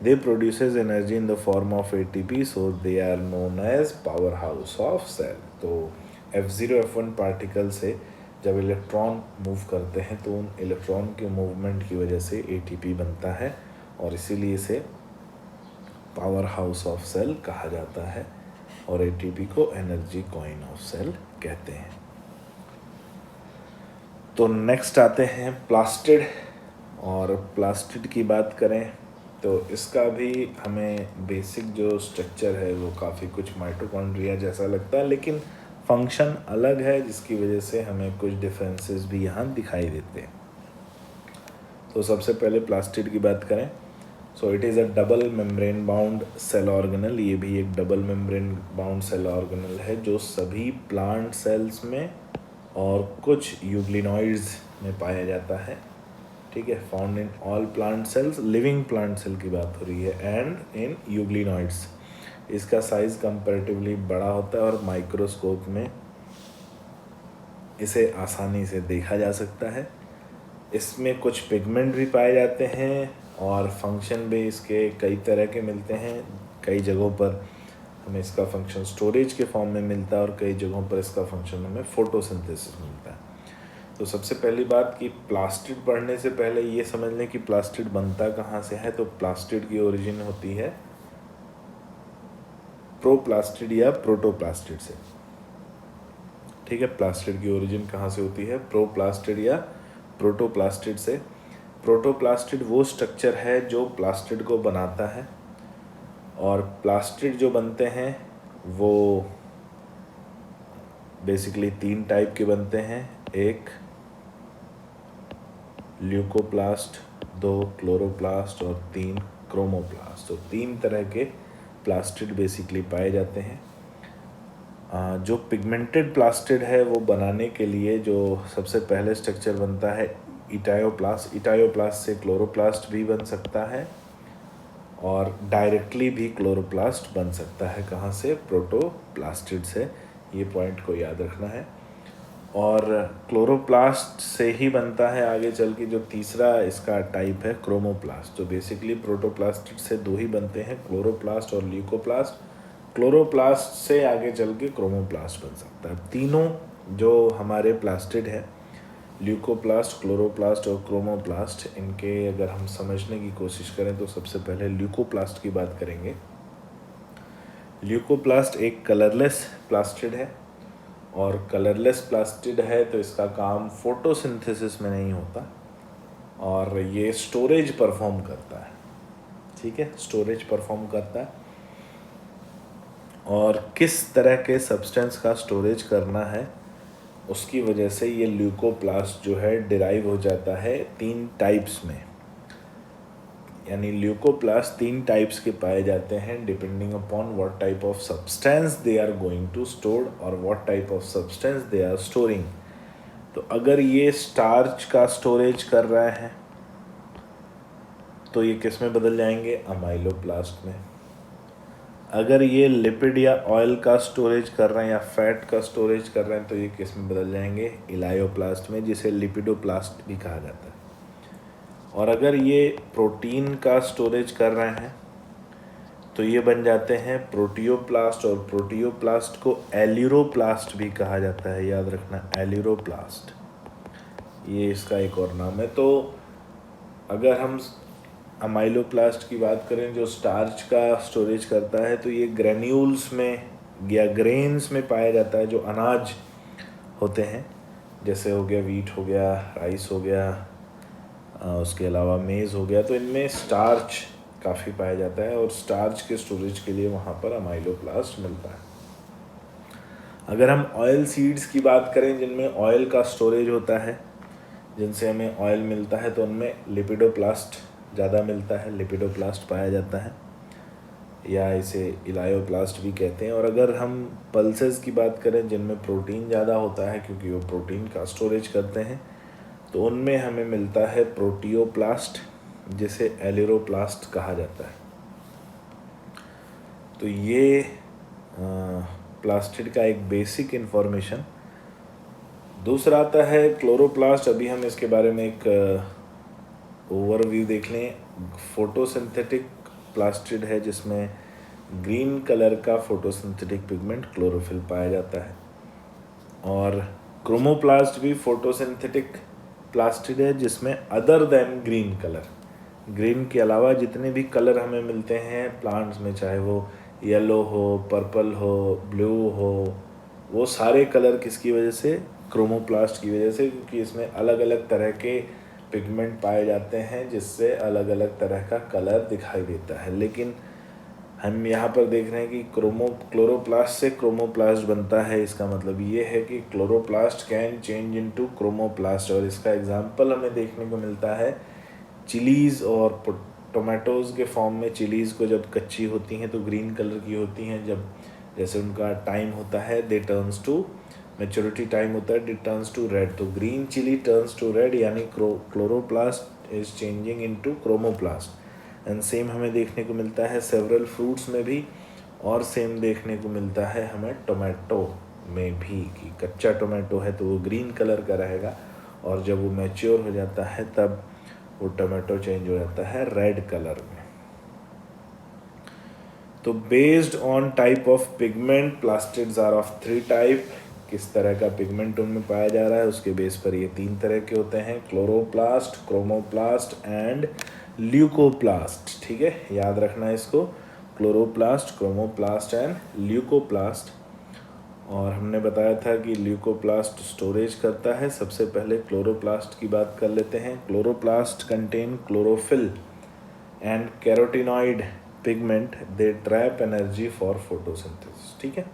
They produces energy in the form of ATP, so they are known as power house of cell. तो F0 F1 पार्टिकल से जब इलेक्ट्रॉन मूव करते हैं तो उन इलेक्ट्रॉन के मूवमेंट की वजह से एटीपी बनता है और इसीलिए इसे पावर हाउस ऑफ सेल कहा जाता है और एटीपी को एनर्जी कॉइन ऑफ सेल कहते हैं। तो नेक्स्ट आते हैं प्लास्टिड। और प्लास्टिड की बात करें तो इसका भी हमें बेसिक जो स्ट्रक्चर है वो काफ़ी कुछ माइटोकॉन्ड्रिया जैसा लगता है, लेकिन फंक्शन अलग है जिसकी वजह से हमें कुछ डिफरेंसेस भी यहाँ दिखाई देते हैं। तो सबसे पहले प्लास्टिड की बात करें, so it is a double membrane bound cell organelle. ये भी एक double membrane bound cell organelle है जो सभी प्लांट सेल्स में और कुछ यूग्लिनॉइड्स में पाया जाता है। ठीक है, found in all plant cells, living plant cell की बात हो रही है, एंड इन यूग्लिनॉइड्स। इसका साइज़ कंपैरेटिवली बड़ा होता है और माइक्रोस्कोप में इसे आसानी से देखा जा सकता है। इसमें कुछ पिगमेंट भी पाए जाते हैं और फंक्शन भी इसके कई तरह के मिलते हैं। कई जगहों पर हमें इसका फंक्शन स्टोरेज के फॉर्म में मिलता है और कई जगहों पर इसका फंक्शन हमें फोटोसिंथेसिस मिलता है। तो सबसे पहली बात कि प्लास्टिड पढ़ने से पहले ये समझ लें कि प्लास्टिड बनता कहाँ से है। तो प्लास्टिड की ओरिजिन होती है प्रोप्लास्टिड या प्रोटोप्लास्टिड से। ठीक है, प्लास्टिड की ओरिजिन कहाँ से होती है? प्रोप्लास्टिड या प्रोटोप्लास्टिड से। प्रोटोप्लास्टिड वो स्ट्रक्चर है जो प्लास्टिड को बनाता है और प्लास्टिड जो बनते हैं वो बेसिकली 3 टाइप के बनते हैं। एक ल्यूकोप्लास्ट, 2 क्लोरोप्लास्ट और 3 क्रोमोप्लास्ट। तो 3 तरह के प्लास्टिड बेसिकली पाए जाते हैं। जो पिगमेंटेड प्लास्टिड है वो बनाने के लिए जो सबसे पहले स्ट्रक्चर बनता है इटायोप्लास्ट। इटायोप्लास्ट से क्लोरोप्लास्ट भी बन सकता है और डायरेक्टली भी क्लोरोप्लास्ट बन सकता है। कहाँ से? प्रोटोप्लास्टिड से। ये पॉइंट को याद रखना है। और क्लोरोप्लास्ट से ही बनता है आगे चल के जो तीसरा इसका टाइप है क्रोमोप्लास्ट। तो बेसिकली प्रोटोप्लास्टिड से 2 ही बनते हैं, क्लोरोप्लास्ट और ल्यूकोप्लास्ट। क्लोरोप्लास्ट से आगे चल के क्रोमोप्लास्ट बन सकता है। तीनों जो हमारे प्लास्टिड है, ल्यूकोप्लास्ट, क्लोरोप्लास्ट और क्रोमोप्लास्ट, इनके अगर हम समझने की कोशिश करें तो सबसे पहले ल्यूकोप्लास्ट की बात करेंगे। ल्यूकोप्लास्ट एक कलरलेस प्लास्टिड है और कलरलेस प्लास्टिड है तो इसका काम फोटोसिंथेसिस में नहीं होता और ये स्टोरेज परफॉर्म करता है, ठीक है, स्टोरेज परफॉर्म करता है। और किस तरह के सब्सटेंस का स्टोरेज करना है उसकी वजह से ये ल्यूकोप्लास्ट जो है डिराइव हो जाता है 3 टाइप्स में, यानी ल्यूकोप्लास्ट 3 टाइप्स के पाए जाते हैं depending upon what type of substance they are going to store और what type of substance they are storing. तो अगर ये स्टार्च का स्टोरेज कर रहा है तो ये किस में बदल जाएंगे, अमाइलोप्लास्ट में। अगर ये लिपिड या ऑयल का स्टोरेज कर रहे हैं या फैट का स्टोरेज कर रहे हैं तो ये किस में बदल जाएंगे, इलायोप्लास्ट में, जिसे लिपिडोप्लास्ट भी कहा जाता है। और अगर ये प्रोटीन का स्टोरेज कर रहे हैं तो ये बन जाते हैं प्रोटियोप्लास्ट, और प्रोटियोप्लास्ट को एल्यूरोप्लास्ट भी कहा जाता है, याद रखना, एल्यूरोप्लास्ट, ये इसका एक और नाम है। तो अगर हम अमाइलोप्लास्ट की बात करें जो स्टार्च का स्टोरेज करता है तो ये ग्रेन्यूल्स में या ग्रेन्स में पाया जाता है, जो अनाज होते हैं, जैसे हो गया वीट हो गया, राइस हो गया, उसके अलावा मेज़ हो गया, तो इनमें स्टार्च काफ़ी पाया जाता है और स्टार्च के स्टोरेज के लिए वहाँ पर अमाइलोप्लास्ट मिलता है। अगर हम ऑयल सीड्स की बात करें जिनमें ऑयल का स्टोरेज होता है, जिनसे हमें ऑयल मिलता है, तो उनमें लिपिडोप्लास्ट ज़्यादा मिलता है, लिपिडोप्लास्ट पाया जाता है, या इसे इलायोप्लास्ट भी कहते हैं। और अगर हम पल्सेस की बात करें जिनमें प्रोटीन ज़्यादा होता है क्योंकि वो प्रोटीन का स्टोरेज करते हैं, तो उनमें हमें मिलता है प्रोटियोप्लास्ट, जिसे एल्यूरोप्लास्ट कहा जाता है। तो ये प्लास्टिड का एक बेसिक इन्फॉर्मेशन। दूसरा आता है क्लोरोप्लास्ट। अभी हम इसके बारे में एक ओवरव्यू देख लें। फोटोसिंथेटिक प्लास्टिड है जिसमें ग्रीन कलर का फोटोसिंथेटिक पिगमेंट क्लोरोफिल पाया जाता है। और क्रोमोप्लास्ट भी फोटोसिंथेटिक प्लास्टिड है जिसमें other than green colour, green के अलावा जितने भी कलर हमें मिलते हैं प्लांट्स में, चाहे वो येलो हो, पर्पल हो, ब्लू हो, वो सारे कलर किसकी वजह से, क्रोमोप्लास्ट की वजह से, क्योंकि इसमें अलग अलग तरह के पिगमेंट पाए जाते हैं जिससे अलग अलग तरह का कलर दिखाई देता है। लेकिन हम यहाँ पर देख रहे हैं कि क्लोरोप्लास्ट से क्रोमोप्लास्ट बनता है। इसका मतलब ये है कि chloroplast can change into chromoplast, और इसका एग्जांपल हमें देखने को मिलता है चिलीज़ और टोमेटोज़ के फॉर्म में। चिलीज़ को जब कच्ची होती हैं तो ग्रीन कलर की होती हैं, जब जैसे उनका टाइम होता है they turns to maturity time होता है, इट टर्न्स टू रेड, तो green chilli turns to red, यानी chloroplast is changing into chromoplast. And same हमें देखने को मिलता है सेवरल फ्रूट्स में भी, और सेम देखने को मिलता है हमें टोमेटो में भी, कि कच्चा टोमेटो है तो वो ग्रीन कलर का रहेगा, और जब वो मैच्योर हो जाता है तब वो टोमेटो चेंज हो जाता है रेड कलर में। तो based on type of pigment plastids are of 3 type. किस तरह का पिगमेंट उनमें पाया जा रहा है उसके बेस पर ये 3 तरह के होते हैं, क्लोरोप्लास्ट, क्रोमोप्लास्ट एंड ल्यूकोप्लास्ट। ठीक है, याद रखना इसको, क्लोरोप्लास्ट, क्रोमोप्लास्ट एंड ल्यूकोप्लास्ट। और हमने बताया था कि ल्यूकोप्लास्ट स्टोरेज करता है। सबसे पहले क्लोरोप्लास्ट की बात कर लेते हैं। Chloroplast contain chlorophyll and carotenoid pigment, they trap energy for photosynthesis. ठीक है,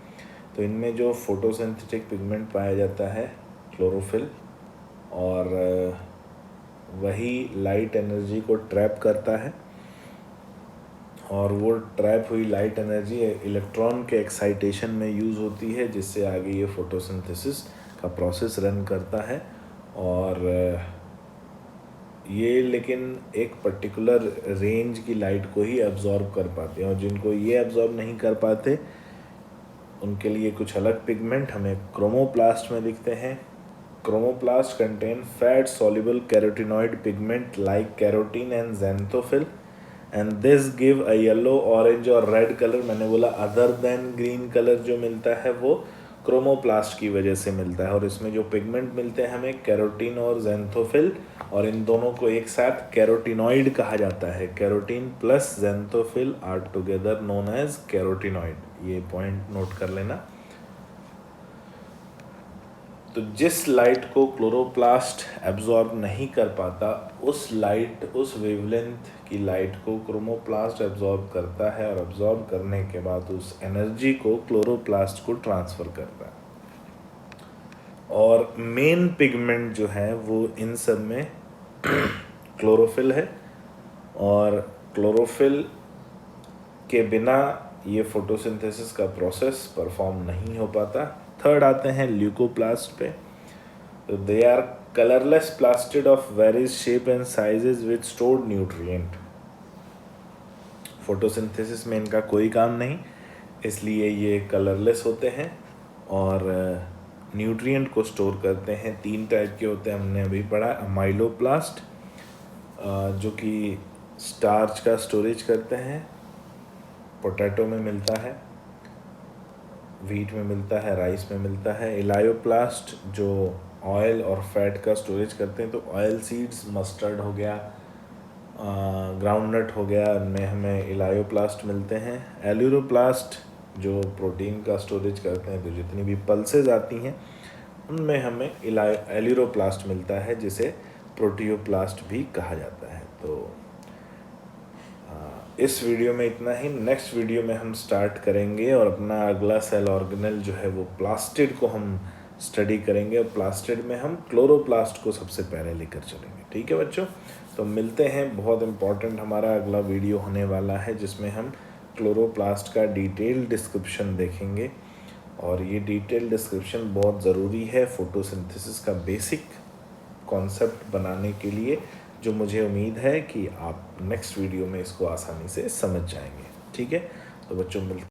तो इनमें जो फोटोसिंथेटिक पिगमेंट पाया जाता है क्लोरोफिल, और वही लाइट एनर्जी को ट्रैप करता है, और वो ट्रैप हुई लाइट एनर्जी इलेक्ट्रॉन के एक्साइटेशन में यूज़ होती है, जिससे आगे ये फोटोसिंथेसिस का प्रोसेस रन करता है। और ये लेकिन एक पर्टिकुलर रेंज की लाइट को ही एब्जॉर्ब कर पाते हैं, और जिनको ये एब्जॉर्ब नहीं कर पाते उनके लिए कुछ अलग पिगमेंट हमें क्रोमोप्लास्ट में दिखते हैं। Chromoplast contain fat soluble carotenoid pigment like carotene and xanthophyll, and this give a yellow, orange और रेड कलर। मैंने बोला अदर देन ग्रीन कलर जो मिलता है वो क्रोमोप्लास्ट की वजह से मिलता है। और इसमें जो पिगमेंट मिलते हैं हमें कैरोटीन और ज़ैंथोफिल, और इन दोनों को एक साथ कैरोटिनॉइड कहा जाता है। Carotene plus xanthophyll are together known as carotenoid. ये पॉइंट नोट कर लेना। तो जिस लाइट को क्लोरोप्लास्ट एब्जॉर्ब नहीं कर पाता, उस वेवलेंथ की लाइट को क्रोमोप्लास्ट एब्जॉर्ब करता है और एब्जॉर्ब करने के बाद उस एनर्जी को क्लोरोप्लास्ट को ट्रांसफ़र करता है। और मेन पिगमेंट जो है वो इन सब में क्लोरोफिल है, और क्लोरोफिल के बिना ये फोटोसिंथेसिस का प्रोसेस परफॉर्म नहीं हो पाता। थर्ड आते हैं ल्यूकोप्लास्ट पे। तो they are colourless plastid of various shape and sizes with stored nutrient. Photosynthesis में इनका कोई काम नहीं, इसलिए ये कलरलेस होते हैं और न्यूट्रिएंट को स्टोर करते हैं। 3 टाइप के होते हैं, हमने अभी पढ़ा। अमाइलोप्लास्ट जो कि स्टार्च का स्टोरेज करते हैं, पोटैटो में मिलता है, व्हीट में मिलता है, राइस में मिलता है। इलायोप्लास्ट जो ऑयल और फैट का स्टोरेज करते हैं, तो ऑयल सीड्स, मस्टर्ड हो गया, ग्राउंडनट हो गया, इनमें हमें इलायोप्लास्ट मिलते हैं। एल्यूरोप्लास्ट जो प्रोटीन का स्टोरेज करते हैं, तो जितनी भी पल्सेज आती हैं उनमें हमें एल्यूरोप्लास्ट मिलता है, जिसे प्रोटियोप्लास्ट भी कहा जाता है। तो इस वीडियो में इतना ही। नेक्स्ट वीडियो में हम स्टार्ट करेंगे और अपना अगला सेल ऑर्गेनल जो है वो प्लास्टिड को हम स्टडी करेंगे, और प्लास्टिड में हम क्लोरोप्लास्ट को सबसे पहले लेकर चलेंगे। ठीक है बच्चों, तो मिलते हैं। बहुत इम्पॉर्टेंट हमारा अगला वीडियो होने वाला है, जिसमें हम क्लोरोप्लास्ट का डिटेल डिस्क्रिप्शन देखेंगे, और ये डिटेल डिस्क्रिप्शन बहुत ज़रूरी है फोटोसिंथेसिस का बेसिक कॉन्सेप्ट बनाने के लिए, जो मुझे उम्मीद है कि आप नेक्स्ट वीडियो में इसको आसानी से समझ जाएंगे। ठीक है, तो बच्चों मिलते